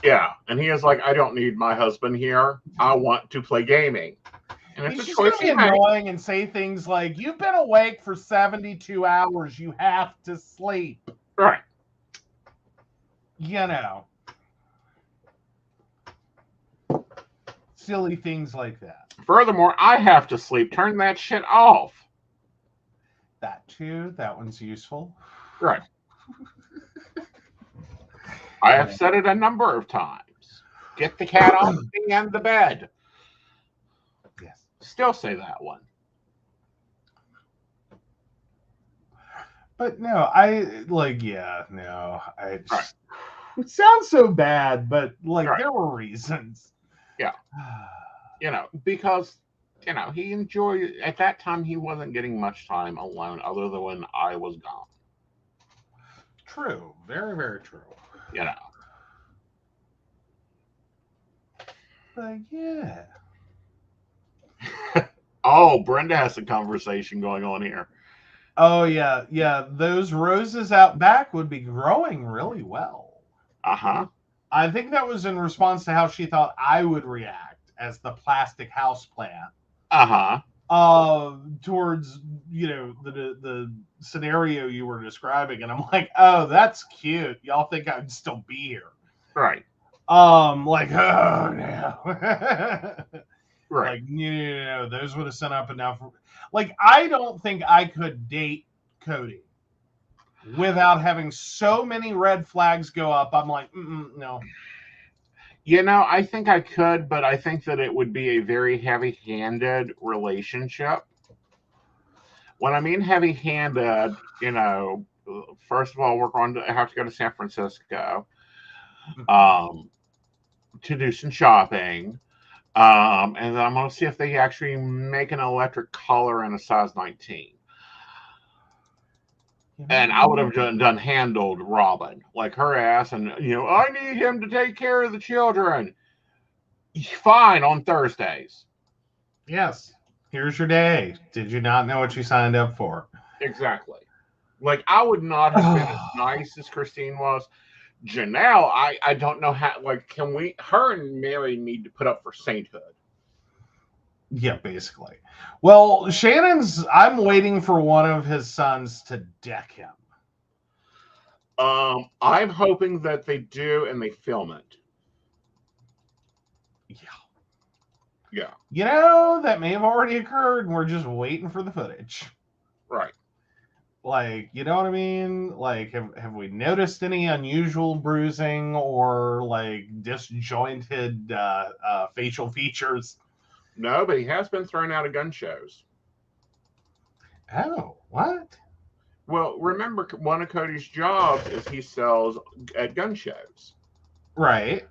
Yeah, and he is like, I don't need my husband here. I want to play gaming. And it's He's a just going choice to be he makes. annoying and say things like, you've been awake for 72 hours. You have to sleep. Right. Silly things like that. Furthermore, I have to sleep. Turn that shit off. That too. That one's useful. Right. I have said it a number of times. Get the cat off me and the bed. Yes. Still say that one. But no, it sounds so bad, but like there were reasons. Yeah. Because he enjoyed, at that time he wasn't getting much time alone other than when I was gone. True. Very, very true. But yeah. Oh, Brenda has a conversation going on here. Oh yeah, yeah. Those roses out back would be growing really well. Uh-huh. I think that was in response to how she thought I would react as the plastic house plant. Uh-huh. Towards the scenario you were describing, and I'm like, oh, that's cute. Y'all think I'd still be here? Right. Like, oh no. Right. Like, no, those would have sent up enough. Like, I don't think I could date Cody without having so many red flags go up. I'm like, no. I think I could, but I think that it would be a very heavy-handed relationship. When I mean heavy-handed, first of all, I have to go to San Francisco to do some shopping. And then I'm going to see if they actually make an electric collar in a size 19. And I would have handled Robin, like her ass, and I need him to take care of the children. Fine, on Thursdays. Yes. Here's your day. Did you not know what you signed up for? Exactly. Like, I would not have been as nice as Christine was. Janelle, I don't know how, like, her and Mary need to put up for sainthood. Yeah, basically. Well, I'm waiting for one of his sons to deck him. I'm hoping that they do and they film it. Yeah. That may have already occurred and we're just waiting for the footage. Right. Like, you know what I mean? Like, have we noticed any unusual bruising or like disjointed facial features? No, but he has been thrown out of gun shows. Oh, what? Well, remember, one of Cody's jobs is he sells at gun shows. Right.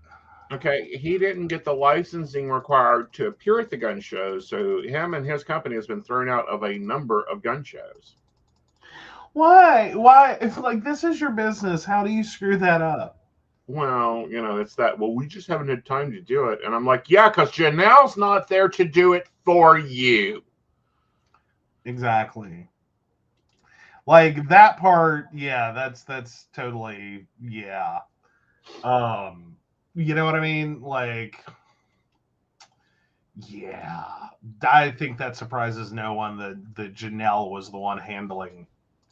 Okay, he didn't get the licensing required to appear at the gun shows, so him and his company has been thrown out of a number of gun shows. Why? Why? It's like this is your business. How do you screw that up? Well, it's that, well, we just haven't had time to do it. And I'm like, yeah, because Janelle's not there to do it for you. Exactly. Like that part, yeah, that's totally yeah. You know what I mean? Like, yeah. I think that surprises no one that Janelle was the one handling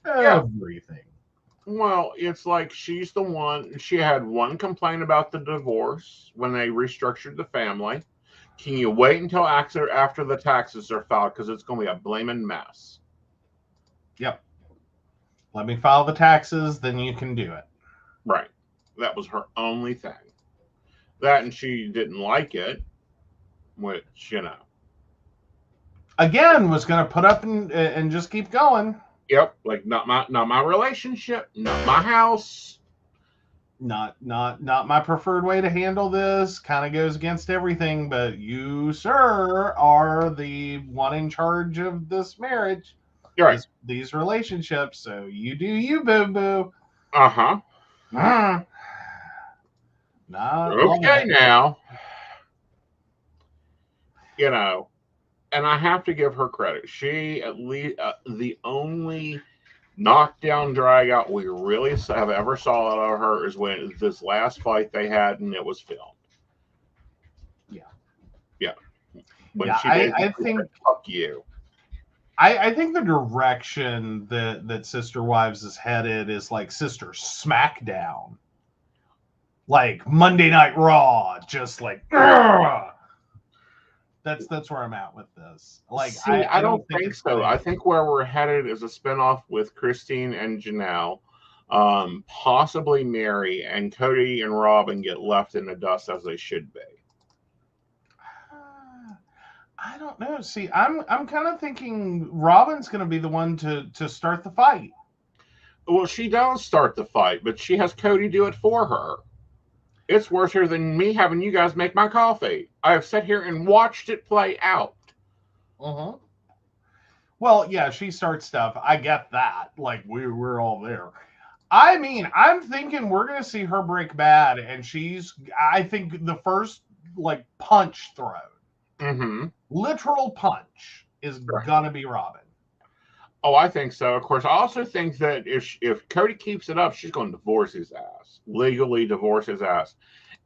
Yeah. everything. Well, it's like she's the one, she had one complaint about the divorce when they restructured the family. Can you wait until after the taxes are filed? Because it's going to be a blaming mess. Yep. Let me file the taxes, then you can do it. Right. That was her only thing. That and she didn't like it, which, Again, was going to put up and just keep going. Yep, like not my relationship, not my house. Not my preferred way to handle this. Kind of goes against everything, but you, sir, are the one in charge of this marriage, You're right. these relationships. So you do you, boo boo. Uh-huh. Not loving Okay it. now. And I have to give her credit. She at least the only knockdown drag out we really have ever saw out of her is when this last fight they had and it was filmed. Yeah. Yeah. When Yeah, she I basically think said, fuck you. I think the direction that Sister Wives is headed is like Sister Smackdown. Like Monday Night Raw, just like ugh! That's where I'm at with this. Like See, I I don't don't think think it's so. gonna. I think where we're headed is a spinoff with Christine and Janelle, possibly Mary, and Cody and Robin get left in the dust as they should be. I don't know. See, I'm kind of thinking Robin's going to be the one to start the fight. Well, she does start the fight, but she has Cody do it for her. It's worse here than me having you guys make my coffee. I have sat here and watched it play out. Uh-huh. Well, yeah, she starts stuff. I get that. Like we're all there. I mean, I'm thinking we're gonna see her break bad, and I think the first like punch thrown, Mm-hmm. literal punch, is Right. gonna be Robin. Oh, I think so. Of course, I also think that if Cody keeps it up, she's going to divorce his ass, legally divorce his ass,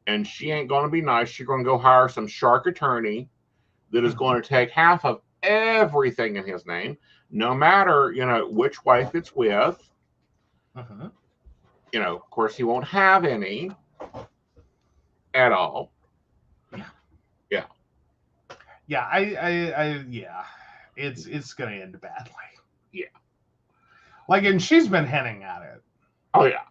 and she ain't going to be nice. She's going to go hire some shark attorney that is going to take half of everything in his name, no matter which wife it's with. Uh-huh. Of course, he won't have any at all. Yeah. Yeah. Yeah, yeah, it's gonna end badly. Yeah. Like, and she's been hinting at it. Oh yeah.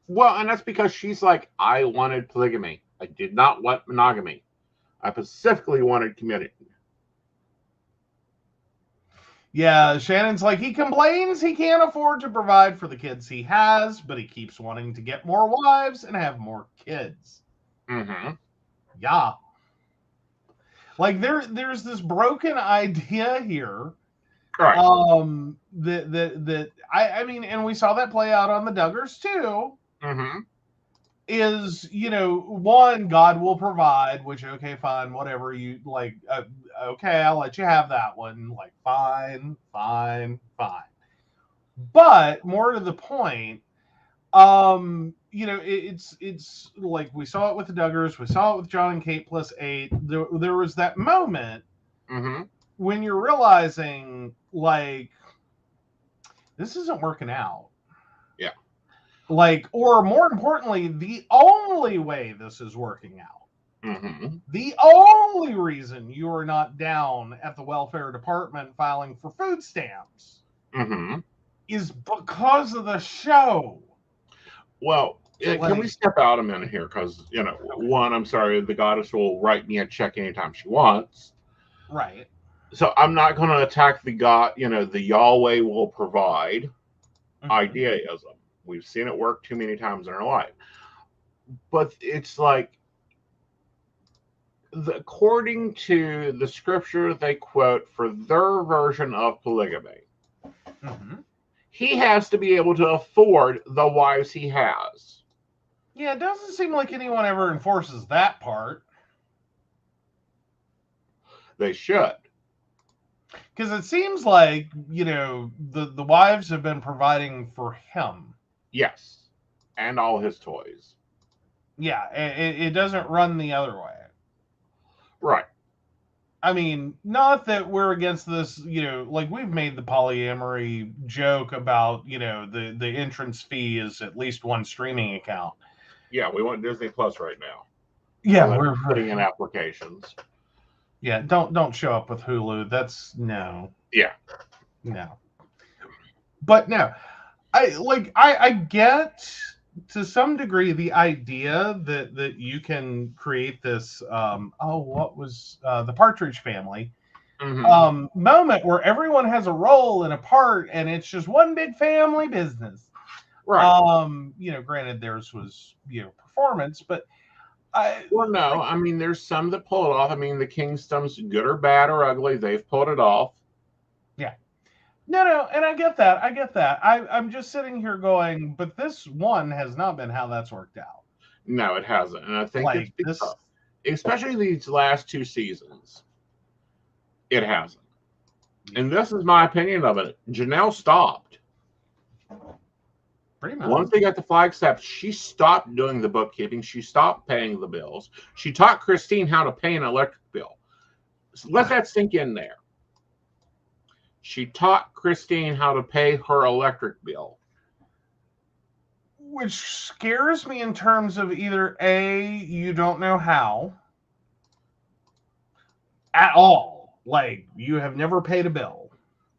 Well, and that's because she's like, I wanted polygamy. I did not want monogamy. I specifically wanted community. Yeah, Shannon's like, he complains he can't afford to provide for the kids he has, but he keeps wanting to get more wives and have more kids. Mm-hmm. Yeah. Like there's this broken idea here. Right. That I mean, and we saw that play out on the Duggars too. Mm-hmm. Is one, God will provide, which okay, fine, whatever you like, okay, I'll let you have that one, like fine. But more to the point, it's like we saw it with the Duggars, we saw it with John and Kate plus 8. There was that moment Mm-hmm. when you're realizing like this isn't working out. Yeah. Like, or more importantly, the only way this is working out, Mm-hmm. the only reason you are not down at the welfare department filing for food stamps Mm-hmm. is because of the show. Well, can we step out a minute here? Because, one, I'm sorry, the goddess will write me a check anytime she wants. Right. So I'm not going to attack the God, the Yahweh will provide ideaism. We've seen it work too many times in our life. But it's like, according to the scripture they quote for their version of polygamy, Mm-hmm. he has to be able to afford the wives he has. Yeah, it doesn't seem like anyone ever enforces that part. They should. Because it seems like, the wives have been providing for him. Yes. And all his toys. Yeah, it doesn't run the other way. Right. I mean, not that we're against this, like we've made the polyamory joke about, the entrance fee is at least one streaming account. Yeah, we want Disney Plus right now. Yeah, we're putting in applications. Yeah, don't show up with Hulu. That's no. Yeah. No. But no. I get to some degree the idea that you can create this what was the Partridge Family moment where everyone has a role and a part and it's just one big family business. Right. Granted theirs was performance, but no, I mean there's some that pull it off. I mean the Kingstoms, good or bad or ugly, they've pulled it off. Yeah. No, and I get that. I'm just sitting here going, but this one has not been how that's worked out. No, it hasn't. And I think like it's because, especially these last two seasons, it hasn't. And this is my opinion of it. Janelle stopped. Pretty much. Once they got the flagstaff, she stopped doing the bookkeeping. She stopped paying the bills. She taught Christine how to pay an electric bill. So let that sink in there. She taught Christine how to pay her electric bill. Which scares me in terms of either A, you don't know how at all. Like, you have never paid a bill.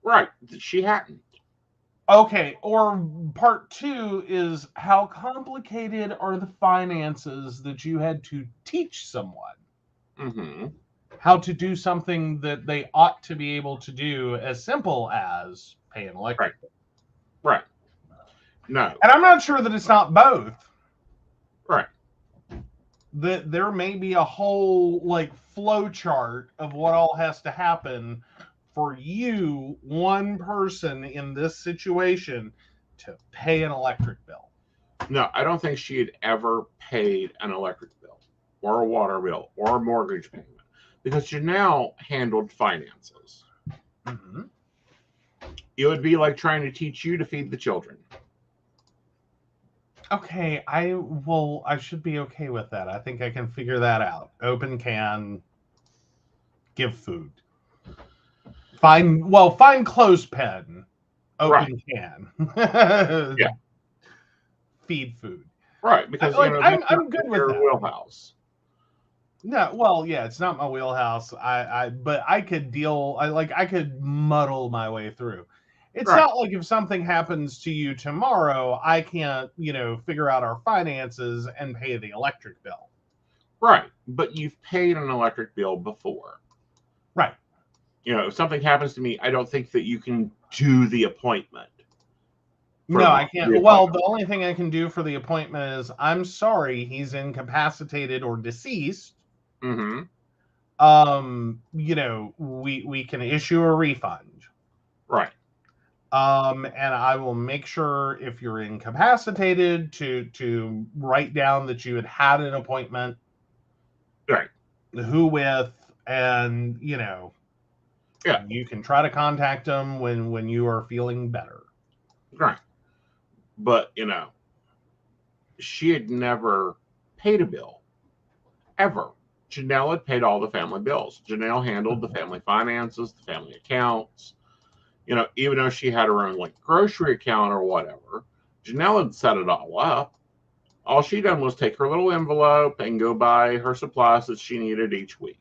Right. She hadn't. Okay, or part two is how complicated are the finances that you had to teach someone how to do something that they ought to be able to do as simple as pay an electric bill. Right. No. And I'm not sure that it's not both. Right. That there may be a whole flow chart of what all has to happen for you, one person in this situation, to pay an electric bill. No, I don't think she had ever paid an electric bill or a water bill or a mortgage payment because Janelle handled finances. Mm-hmm. It would be like trying to teach you to feed the children. Okay, I should be okay with that. I think I can figure that out. Open can, give food. Find clothespin. Open can. Yeah. Feed food. Right, because I'm good with that. Wheelhouse. No, well, yeah, it's not my wheelhouse. But I could I could muddle my way through. It's not like if something happens to you tomorrow, I can't, figure out our finances and pay the electric bill. Right, but you've paid an electric bill before. Right. If something happens to me, I don't think that you can do the appointment. No, I can't. Well, the only thing I can do for the appointment is, I'm sorry, he's incapacitated or deceased. Mm-hmm. We can issue a refund. Right. And I will make sure if you're incapacitated to write down that you had an appointment. Right. Who with, and yeah, you can try to contact them when you are feeling better. Right. But she had never paid a bill ever. Janelle had paid all the family bills. Janelle handled the family finances, the family accounts. Even though she had her own grocery account or whatever, Janelle had set it all up. All she done was take her little envelope and go buy her supplies that she needed each week.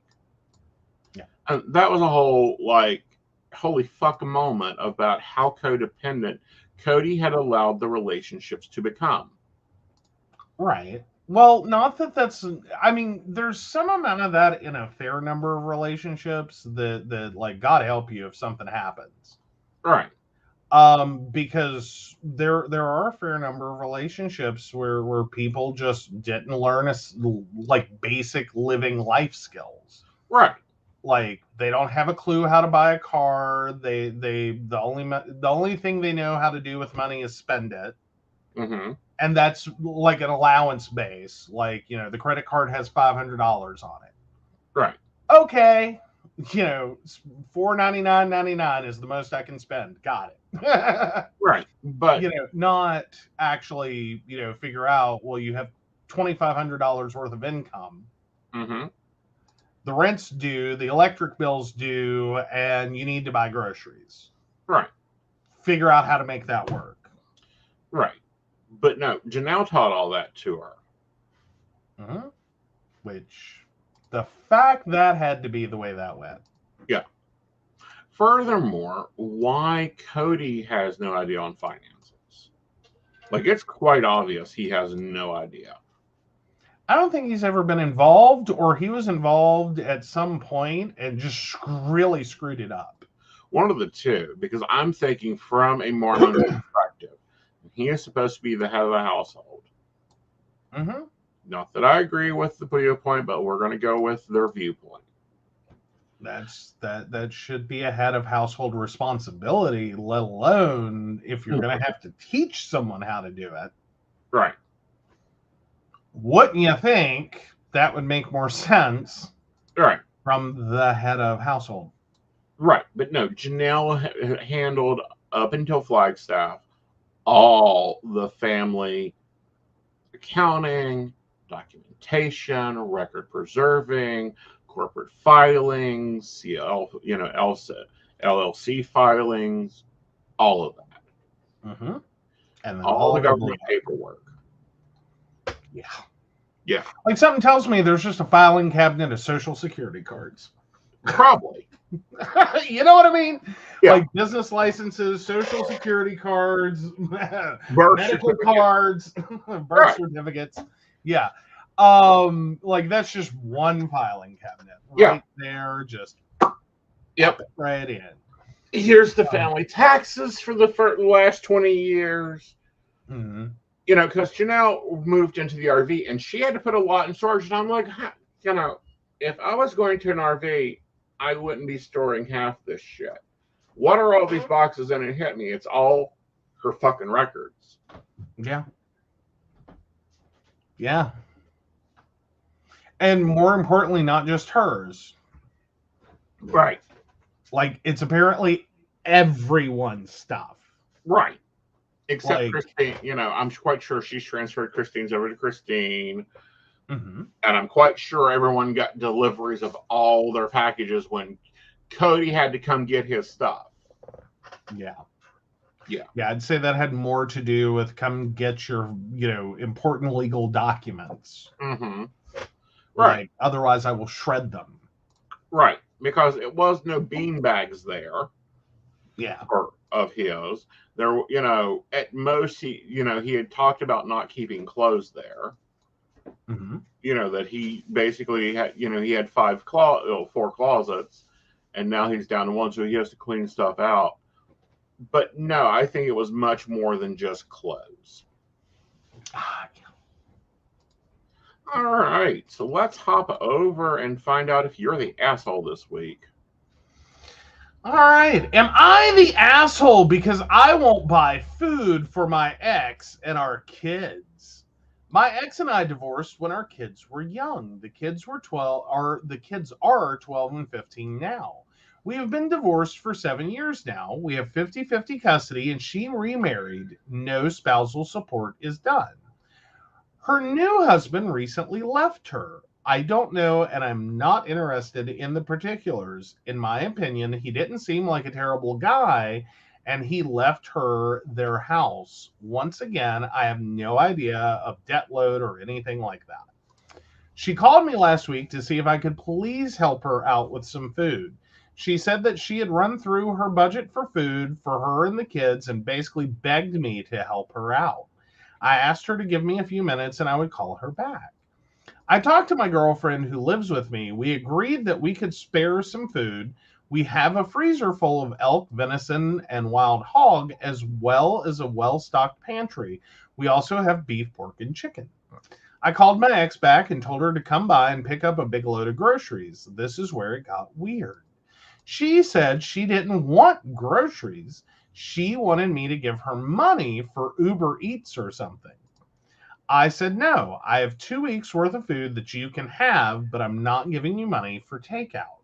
Yeah. And that was a whole holy fuck moment about how codependent Cody had allowed the relationships to become. Right. Well, not that's. I mean, there's some amount of that in a fair number of relationships that God help you if something happens. Right. Because there are a fair number of relationships where people just didn't learn like basic living life skills. Right. Like they don't have a clue how to buy a car. The only thing they know how to do with money is spend it. Mm-hmm. And that's like an allowance base. Like, you know, the credit card has $500 on it. Right. Okay, you know, $499.99 is the most I can spend. Got it. Right. But you know, not actually, you know, figure out, well, you have $2,500 worth of income. mm-hmm. The rent's due, the electric bill's due, and you need to buy groceries. Right. Figure out how to make that work. Right. But no, Janelle taught all that to her. Mm-hmm. Which, the fact that had to be the way that went. Yeah. Furthermore, why Cody has no idea on finances. Like, it's quite obvious he has no idea. I don't think he's ever been involved, or he was involved at some point and just really screwed it up. One of the two, because I'm thinking from a Mormon perspective. He is supposed to be the head of the household. Mm-hmm. Not that I agree with the viewpoint, but we're going to go with their viewpoint. That should be a head of household responsibility, let alone if you're going to have to teach someone how to do it. Right. Wouldn't you think that would make more sense? Right. From the head of household. Right. But no, Janelle handled up until Flagstaff all the family accounting, documentation, record preserving, corporate filings, LLC filings, all of that. Mm-hmm. And then all the government paperwork. Yeah. Yeah. Like something tells me there's just a filing cabinet of Social Security cards. Probably. You know what I mean? Yeah. Like business licenses, Social Security cards, medical cards, birth certificates. Yeah. Like that's just one filing cabinet right there. Just right in. Here's the family taxes for the last 20 years. Mm-hmm. You know, because Janelle moved into the RV and she had to put a lot in storage. And I'm like, you know, if I was going to an RV, I wouldn't be storing half this shit. What are all these boxes in? It hit me. It's all her fucking records. Yeah. Yeah. And more importantly, not just hers. Right. Like, it's apparently everyone's stuff. Right. Except like, Christine, you know, I'm quite sure she's transferred Christine's over to Christine. Mm-hmm. And I'm quite sure everyone got deliveries of all their packages when Cody had to come get his stuff. Yeah. Yeah. Yeah, I'd say that had more to do with come get your, you know, important legal documents. Mm-hmm. Right. Like, otherwise, I will shred them. Right. Because it was no bean bags there. Yeah. Of his. There, you know, at most he had talked about not keeping clothes there. Mm-hmm. You know, that he basically had, you know, he had 4 closets and now he's down to 1, so he has to clean stuff out. But no, I think it was much more than just clothes. All right, so let's hop over and find out if you're the asshole this week. All right. Am I the asshole because I won't buy food for my ex and our kids? My ex and I divorced when our kids were young. The kids are 12 and 15 now. We have been divorced for 7 years now. We have 50-50 custody and she remarried. No spousal support is done. Her new husband recently left her. I don't know, and I'm not interested in the particulars. In my opinion, he didn't seem like a terrible guy, and he left her their house. Once again, I have no idea of debt load or anything like that. She called me last week to see if I could please help her out with some food. She said that she had run through her budget for food for her and the kids and basically begged me to help her out. I asked her to give me a few minutes and I would call her back. I talked to my girlfriend who lives with me. We agreed that we could spare some food. We have a freezer full of elk, venison, and wild hog, as well as a well-stocked pantry. We also have beef, pork, and chicken. I called my ex back and told her to come by and pick up a big load of groceries. This is where it got weird. She said she didn't want groceries. She wanted me to give her money for Uber Eats or something. I said, no, I have 2 weeks worth of food that you can have, but I'm not giving you money for takeout.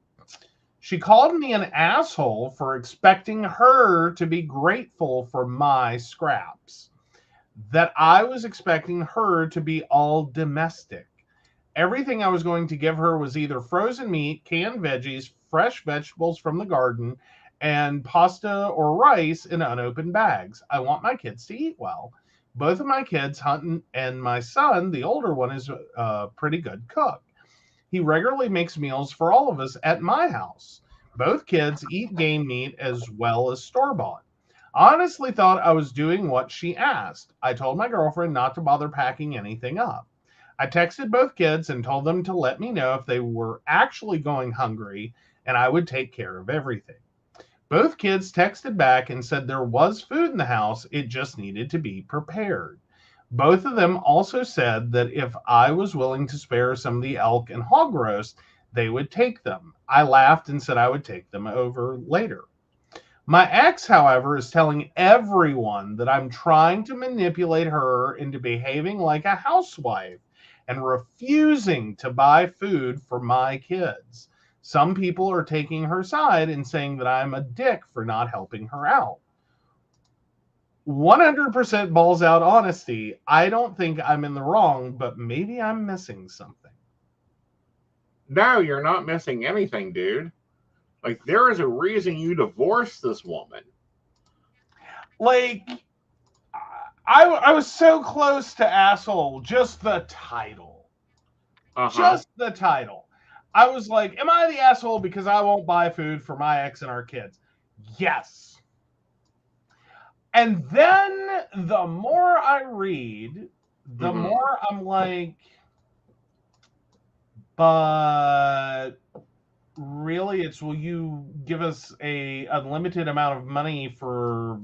She called me an asshole for expecting her to be grateful for my scraps, that I was expecting her to be all domestic. Everything I was going to give her was either frozen meat, canned veggies, fresh vegetables from the garden, and pasta or rice in unopened bags. I want my kids to eat well. Both of my kids, Hunt and my son, the older one, is a pretty good cook. He regularly makes meals for all of us at my house. Both kids eat game meat as well as store-bought. I honestly thought I was doing what she asked. I told my girlfriend not to bother packing anything up. I texted both kids and told them to let me know if they were actually going hungry, and I would take care of everything. Both kids texted back and said there was food in the house, it just needed to be prepared. Both of them also said that if I was willing to spare some of the elk and hog roast, they would take them. I laughed and said I would take them over later. My ex, however, is telling everyone that I'm trying to manipulate her into behaving like a housewife and refusing to buy food for my kids. Some people are taking her side and saying that I'm a dick for not helping her out. 100% balls out honesty. I don't think I'm in the wrong, but maybe I'm missing something. No, you're not missing anything, dude. Like, there is a reason you divorced this woman. Like, I was so close to asshole, just the title. Just the title. I was like, am I the asshole because I won't buy food for my ex and our kids? Yes. And then the more I read, the more I'm like, but really, it's will you give us a unlimited amount of money for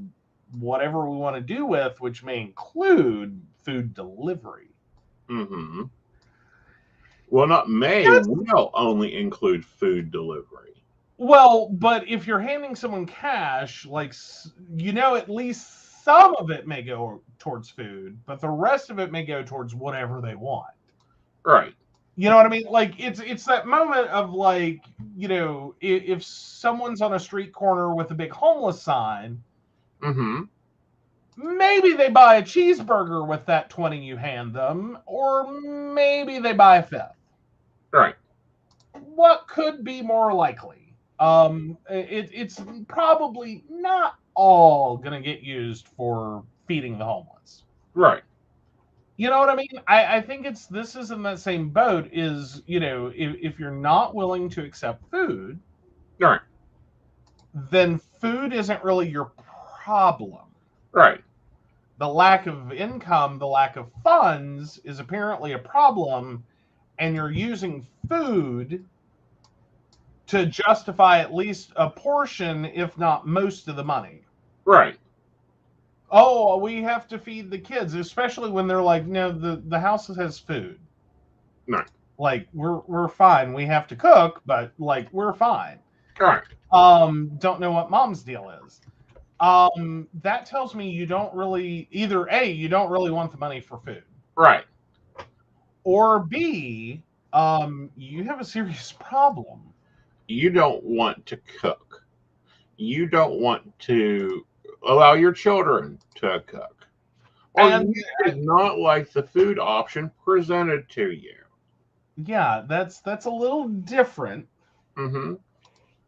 whatever we want to do with, which may include food delivery. Well, not may, will only include food delivery. Well, but if you're handing someone cash, like, at least some of it may go towards food, but the rest of it may go towards whatever they want. Right. You know what I mean? Like, it's that moment of, like, if someone's on a street corner with a big homeless sign, maybe they buy a cheeseburger with that 20 you hand them, or maybe they buy a fifth. Right. What could be more likely? It's probably not all going to get used for feeding the homeless. Right. You know what I mean? I think this is in that same boat is, if you're not willing to accept food, right, then food isn't really your problem. Right. The lack of income, the lack of funds is apparently a problem, and you're using food to justify at least a portion, if not most of the money. Right. Oh, we have to feed the kids, especially when they're like, no, the house has food. Right. Like, we're fine. We have to cook, but like we're fine. Correct. Don't know what mom's deal is. That tells me you don't really either A, you don't really want the money for food. Right. Or B, you have a serious problem. You don't want to cook. You don't want to allow your children to cook. Or you did not like the food option presented to you. Yeah, that's a little different. Mm-hmm.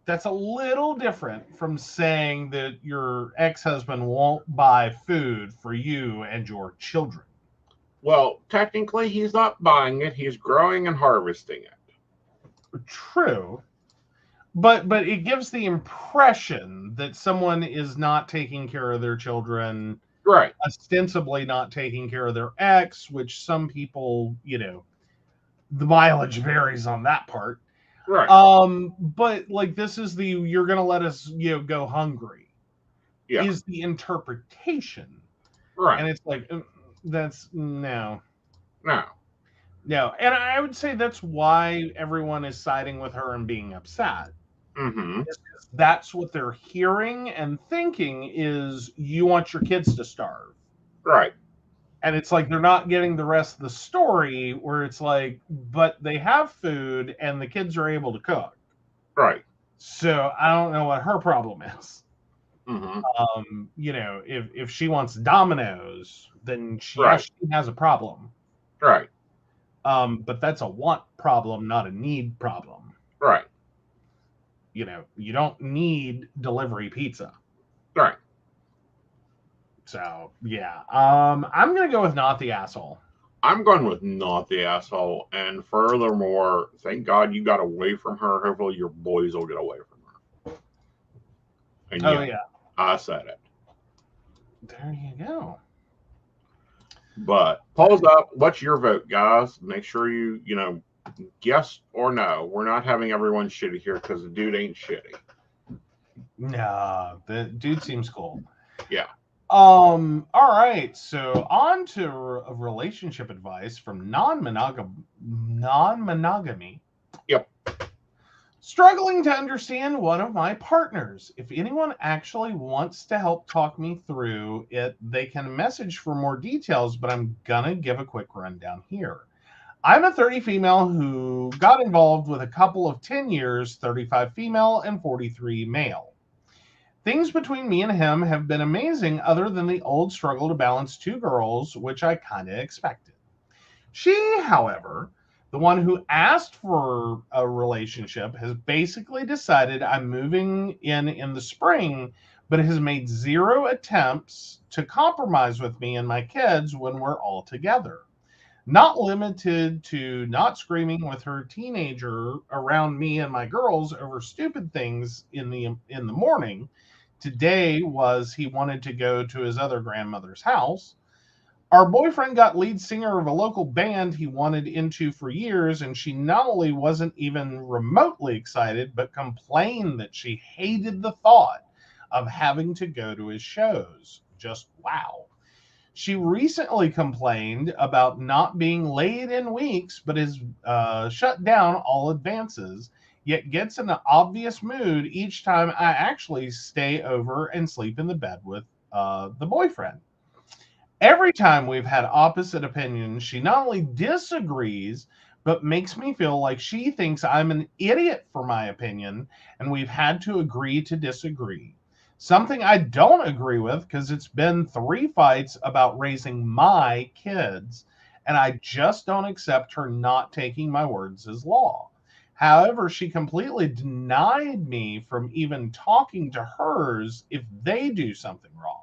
That's a little different from saying that your ex-husband won't buy food for you and your children. Well, technically, he's not buying it. He's growing and harvesting it. True. But it gives the impression that someone is not taking care of their children. Right. Ostensibly not taking care of their ex, which some people, the mileage varies on that part. Right. But like this is the you're gonna let us go hungry Yeah. is the interpretation, Right. and it's like that's no. No. No, and I would say that's why everyone is siding with her and being upset. Mm-hmm. Is 'cause that's what they're hearing and thinking is you want your kids to starve. Right. And it's like they're not getting the rest of the story where it's like, but they have food and the kids are able to cook. Right. So I don't know what her problem is. Mm-hmm. If she wants Domino's, then Right. she has a problem. Right. But that's a want problem, not a need problem. Right. You don't need delivery pizza. Right. So yeah, I'm gonna go with not the asshole. I'm going with not the asshole. And furthermore, thank God you got away from her. Hopefully your boys will get away from her. And Oh yeah, yeah, I said it. there you go. But polls up. What's your vote, guys? Make sure you yes or no. We're not having everyone shitty here because the dude ain't shitty. Nah, the dude seems cool. Yeah. All right, so on to relationship advice from non-monogamy. Yep. Struggling to understand one of my partners. If anyone actually wants to help talk me through it, they can message for more details, but I'm gonna give a quick rundown here. I'm a 30 female who got involved with a couple of 10 years, 35 female and 43 male. Things between me and him have been amazing, other than the old struggle to balance two girls, which I kind of expected. She, however, the one who asked for a relationship, has basically decided I'm moving in the spring, but has made zero attempts to compromise with me and my kids when we're all together. Not limited to not screaming with her teenager around me and my girls over stupid things in the morning. Today was he wanted to go to his other grandmother's house. Our boyfriend got lead singer of a local band he wanted into for years, and she not only wasn't even remotely excited, but complained that she hated the thought of having to go to his shows. Just wow. She recently complained about not being laid in weeks, but has shut down all advances, yet gets in an obvious mood each time I actually stay over and sleep in the bed with the boyfriend. Every time we've had opposite opinions, she not only disagrees, but makes me feel like she thinks I'm an idiot for my opinion, and we've had to agree to disagree. Something I don't agree with because it's been 3 fights about raising my kids, and I just don't accept her not taking my words as law. However, she completely denied me from even talking to hers if they do something wrong.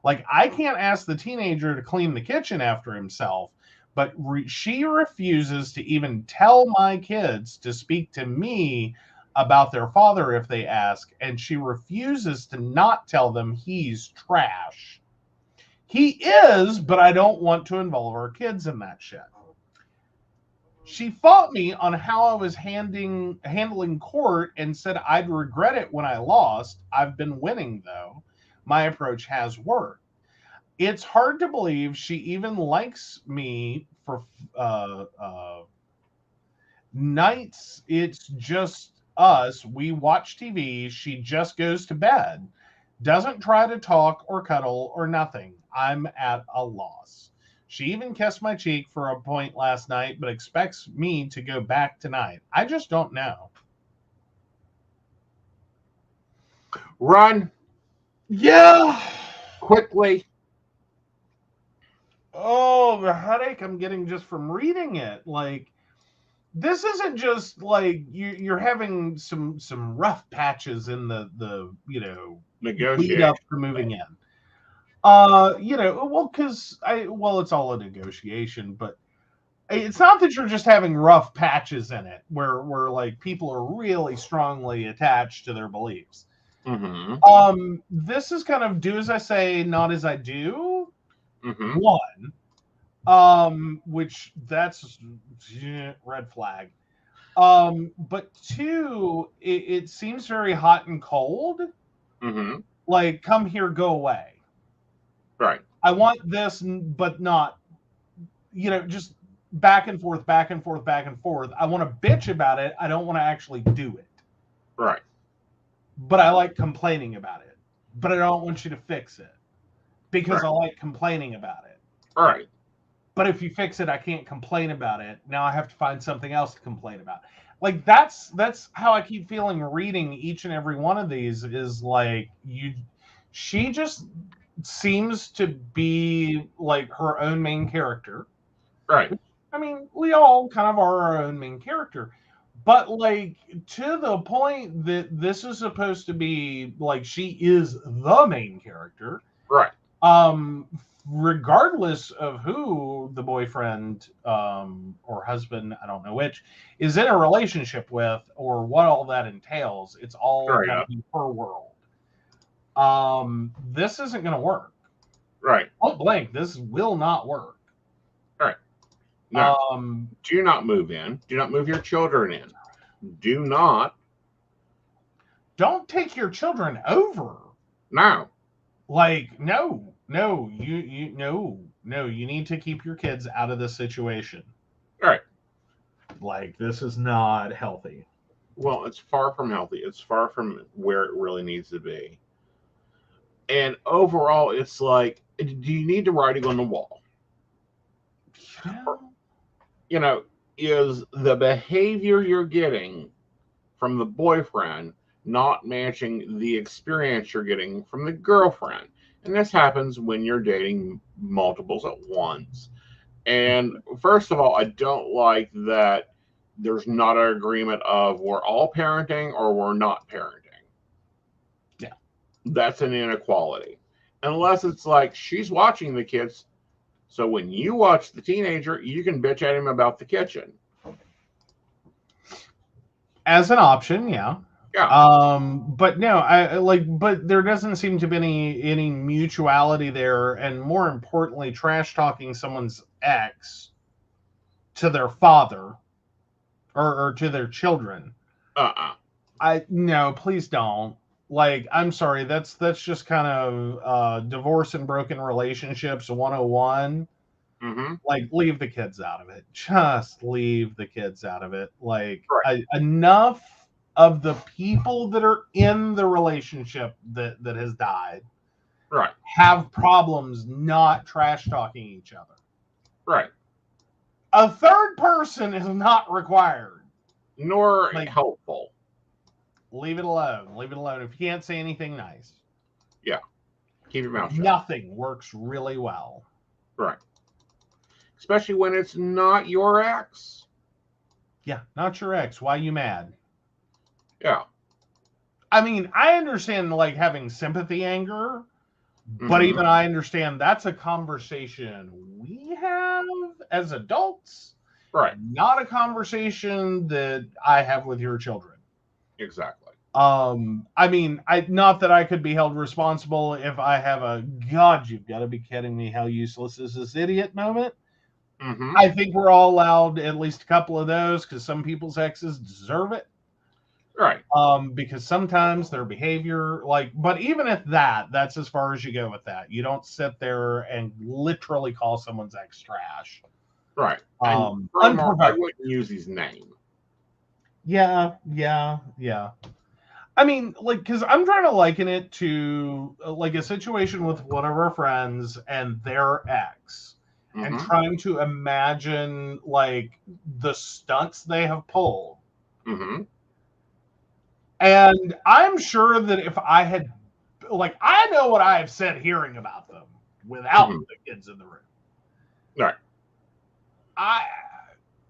Like, I can't ask the teenager to clean the kitchen after himself, but she refuses to even tell my kids to speak to me about their father if they ask, and she refuses to not tell them he's trash. He is, but I don't want to involve our kids in that shit. She fought me on how I was handling court and said I'd regret it when I lost. I've been winning, though. My approach has worked. It's hard to believe she even likes me for nights. It's just us. We watch TV. She just goes to bed. Doesn't try to talk or cuddle or nothing. I'm at a loss. She even kissed my cheek for a point last night, but expects me to go back tonight. I just don't know. Run Yeah. quickly. Oh, the headache I'm getting just from reading it. Like, this isn't just like you're having some rough patches in the lead Negotiate. up to moving in. Well, it's all a negotiation, but it's not that you're just having rough patches in it where like people are really strongly attached to their beliefs. Mm-hmm. This is kind of do as I say, not as I do. Mm-hmm. One, which that's red flag. But two, it seems very hot and cold. Mm-hmm. Like, come here, go away. Right. I want this, but not, just back and forth, back and forth, back and forth. I want to bitch about it. I don't want to actually do it. Right. But I like complaining about it. But I don't want you to fix it because Right. I like complaining about it. Right. But if you fix it, I can't complain about it. Now I have to find something else to complain about. Like that's how I keep feeling reading each and every one of these is like she just seems to be like her own main character. Right. I mean, we all kind of are our own main character. But like to the point that this is supposed to be like she is the main character. Right. Um regardless of who the boyfriend or husband, I don't know which, is in a relationship with or what all that entails, it's all Right. got to be her world. This isn't going to work. Right. Point blank, this will not work. Right. No. Um Do not move in. Do not move your children in. Do not. don't take your children over. No. Like, no, you need to keep your kids out of this situation. Right. Like, this is not healthy. Well, it's far from healthy. It's far from where it really needs to be. And overall, it's like, do you need the writing on the wall? You know, is the behavior you're getting from the boyfriend not matching the experience you're getting from the girlfriend? And this happens when you're dating multiples at once. And first of all, I don't like that there's not an agreement of we're all parenting or we're not parenting. Yeah. That's an inequality. Unless it's like she's watching the kids. So when you watch the teenager, you can bitch at him about the kitchen. As an option, yeah. Yeah. But no, but there doesn't seem to be any mutuality there, and more importantly, trash talking someone's ex to their father or to their children. No, please don't. Like, I'm sorry, that's just kind of divorce and broken relationships 101. Mm-hmm. Like, leave the kids out of it. Just leave the kids out of it. Like, Right. enough of the people that are in the relationship that has died Right. have problems not trash talking each other. Right. A third person is not required. Nor helpful. Leave it alone. Leave it alone. If you can't say anything nice. Yeah. Keep your mouth shut. Nothing works really well. Right. Especially when it's not your ex. Yeah, not your ex. Why are you mad? Yeah. I mean, I understand like having sympathy anger, but even I understand that's a conversation we have as adults. Right. Not a conversation that I have with your children. Exactly. I mean, not that I could be held responsible if I have a God, you've got to be kidding me, how useless is this idiot moment. Mm-hmm. I think we're all allowed at least a couple of those because some people's exes deserve it. Right. Because sometimes their behavior, but even at that's as far as you go with that. You don't sit there and literally call someone's ex trash. Right. I wouldn't use his name. Yeah. I mean, because I'm trying to liken it to a situation with one of our friends and their ex, and trying to imagine the stunts they have pulled. Mm-hmm. And I'm sure that if I had, I know what I have said hearing about them without the kids in the room. Right.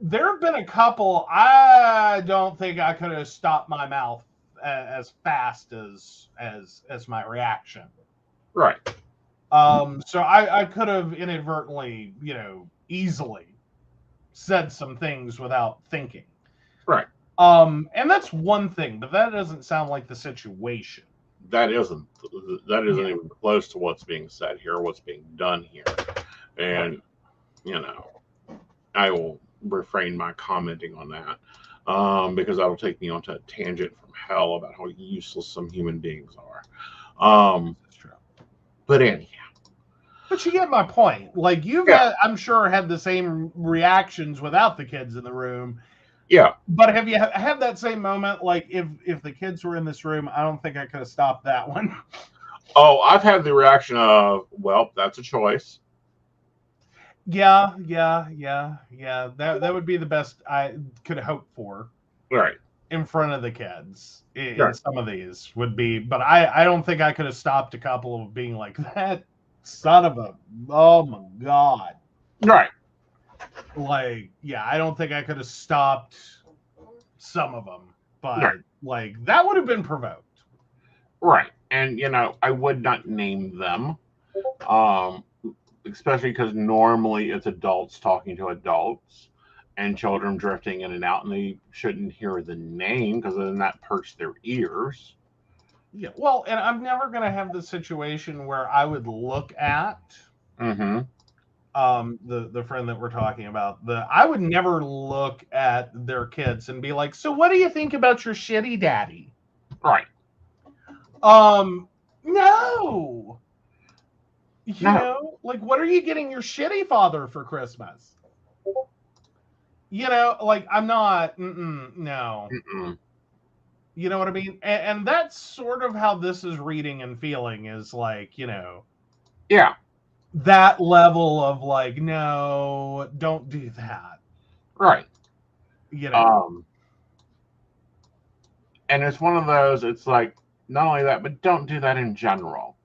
There have been a couple. I don't think I could have stopped my mouth as fast as my reaction. Right. So I could have inadvertently, easily said some things without thinking. Right. And that's one thing, but that doesn't sound like the situation. That isn't even close to what's being said here, what's being done here. And, I will refrain my commenting on that. because that'll take me onto a tangent from hell about how useless some human beings are. That's true. But anyhow. But you get my point. Like you've Yeah. had, I'm sure, had the same reactions without the kids in the room. Yeah. But have you had that same moment? Like if the kids were in this room, I don't think I could have stopped that one. Oh, I've had the reaction of, well, that's a choice. Yeah. That would be the best I could hope for. Right. In front of the kids in Right. some of these would be, but I don't think I could have stopped a couple of being like that son of a, oh my god. Right. Like, yeah, I don't think I could have stopped some of them, but Right. like that would have been provoked. Right. And, I would not name them, um, especially because normally it's adults talking to adults and children drifting in and out, and they shouldn't hear the name because then that perks their ears. Yeah, well, and I'm never going to have the situation where I would look at Mm-hmm. the friend that we're talking about. I would never look at their kids and be like, so what do you think about your shitty daddy? Right. No. You No. know, like what are you getting your shitty father for Christmas? Like I'm not, no. Mm-mm. You know what I mean? And that's sort of how this is reading and feeling is like, Yeah. that level of like, no, don't do that. Right. You know. Um, and it's one of those, it's like, not only that, but don't do that in general.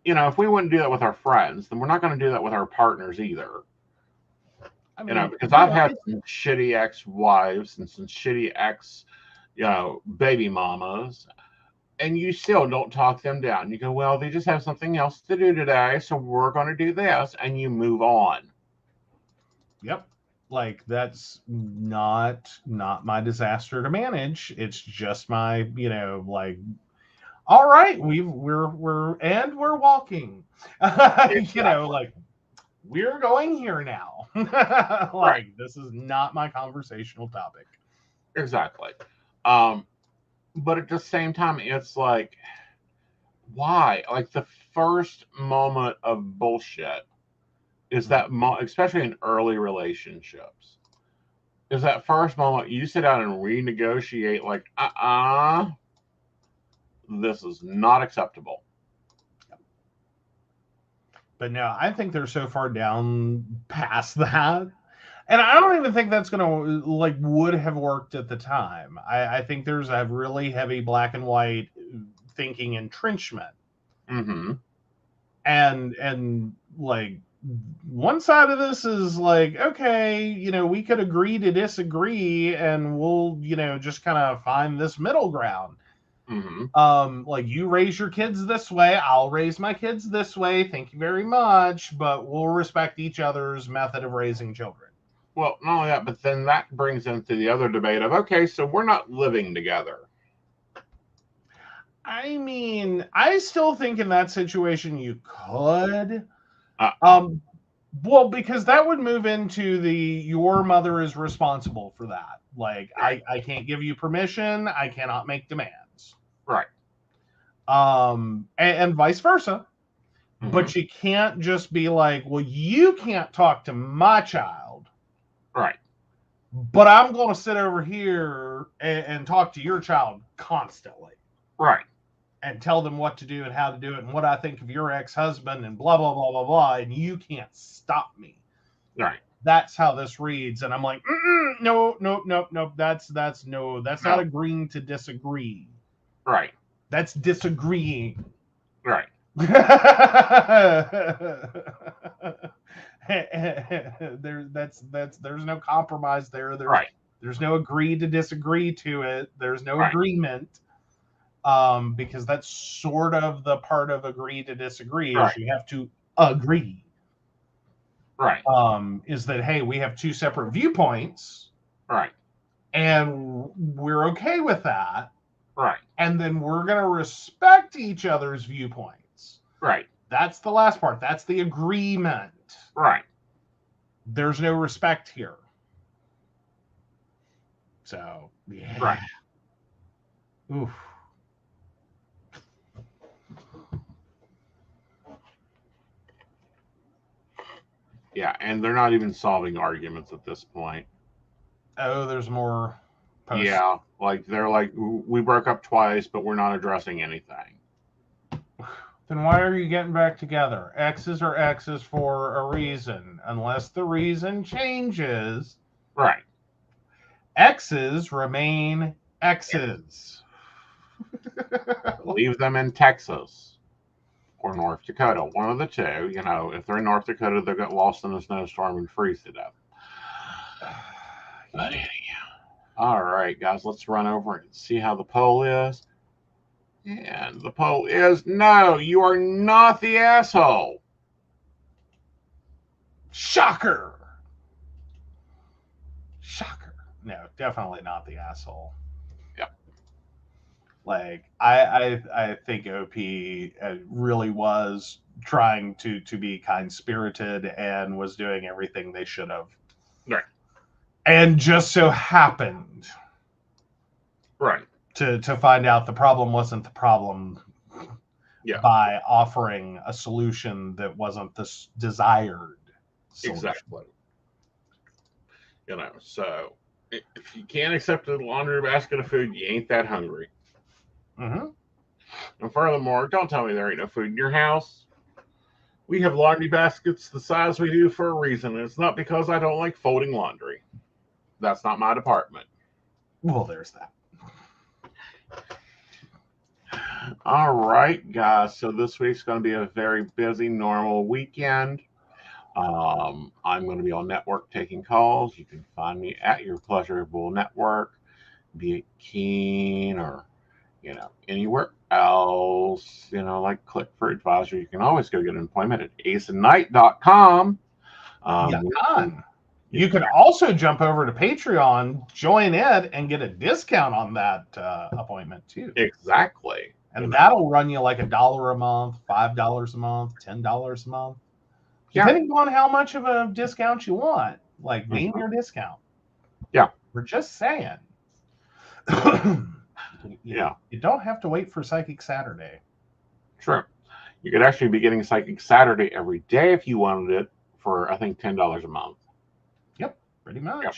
Yeah. If we wouldn't do that with our friends, then we're not going to do that with our partners either. I mean, Because I've had some shitty ex-wives and some shitty baby mamas, and you still don't talk them down. You go, well, they just have something else to do today, so we're going to do this, and you move on. Yep. Like that's not my disaster to manage. It's just my, like, all right, we're walking. Exactly. Like we're going here now. Right. Like this is not my conversational topic. Exactly. But at the same time, it's like, why? Like the first moment of bullshit is that, especially in early relationships, is that first moment you sit down and renegotiate, like, this is not acceptable. But no, I think they're so far down past that. And I don't even think that's gonna like would have worked at the time. I think there's a really heavy black and white thinking entrenchment. Mm-hmm. And like one side of this is like, okay, we could agree to disagree and we'll, just kind of find this middle ground. Mm-hmm. Like you raise your kids this way, I'll raise my kids this way. Thank you very much, but we'll respect each other's method of raising children. Well, not only that, but then that brings into the other debate of, okay, so we're not living together. I mean, I still think in that situation you could. Well, because that would move into your mother is responsible for that. Like, right. I can't give you permission. I cannot make demands. Right. And vice versa. Mm-hmm. But you can't just be like, well, you can't talk to my child. Right. But I'm going to sit over here and talk to your child constantly. Right. And tell them what to do and how to do it and what I think of your ex-husband and blah, blah, blah, blah, blah. And you can't stop me. Right. That's how this reads. And I'm like, no. That's not agreeing to disagree. Right. That's disagreeing. Right. There's no compromise there. There's no agree to disagree to it. There's no agreement. Because that's sort of the part of agree to disagree is you have to agree. Right. Is that, hey, we have two separate viewpoints. Right. And we're okay with that. Right. And then we're going to respect each other's viewpoints. Right. That's the last part. That's the agreement. Right. There's no respect here. So, yeah. Right. Oof. Yeah, and they're not even solving arguments at this point. Oh, there's more posts. Yeah, like they're like, we broke up twice, but we're not addressing anything. Then why are you getting back together? X's are X's for a reason. Unless the reason changes, Right. X's remain X's. Leave them in Texas or North Dakota. One of the two. You know, if they're in North Dakota, they'll get lost in a snowstorm and freeze to death. But anyhow. All right, guys, let's run over and see how the poll is. And the poll is no, you are not the asshole. Shocker. Shocker. No, definitely not the asshole. Yep. Like I think OP really was trying to be kind spirited and was doing everything they should have. Right. And just so happened Right. to find out the problem wasn't the problem by offering a solution that wasn't the desired solution. Exactly. You know, so if you can't accept a laundry basket of food, you ain't that hungry. Mm-hmm. And furthermore, don't tell me there ain't no food in your house. We have laundry baskets the size we do for a reason. And it's not because I don't like folding laundry. That's not my department. Well, there's that. All right, guys. So this week's going to be a very busy, normal weekend. I'm going to be on network taking calls. You can find me at your pleasurable network, be it Keen or, you know, anywhere else, you know, like Click for Advisor. You can always go get employment at aceandnight.com. You can also jump over to Patreon, join it, and get a discount on that appointment too. Exactly. And that'll run you like $1 a month, $5 a month, $10 a month, depending on how much of a discount you want. Like, name your discount. Yeah. We're just saying. You don't have to wait for Psychic Saturday. True. You could actually be getting Psychic Saturday every day if you wanted it for, I think, $10 a month. Yep, pretty much. Yep.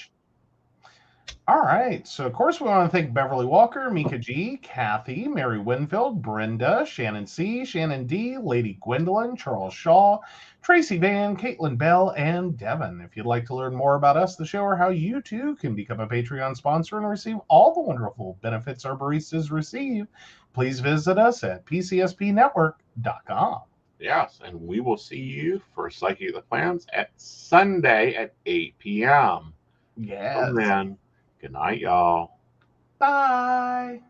All right. So, of course, we want to thank Beverly Walker, Mika G, Kathy, Mary Winfield, Brenda, Shannon C, Shannon D, Lady Gwendolyn, Charles Shaw, Tracy Van, Caitlin Bell, and Devin. If you'd like to learn more about us, the show, or how you too can become a Patreon sponsor and receive all the wonderful benefits our baristas receive, please visit us at pcspnetwork.com. Yes, and we will see you for Psyche of the Clans at Sunday at 8 p.m. Yes. Until then, good night, y'all. Bye.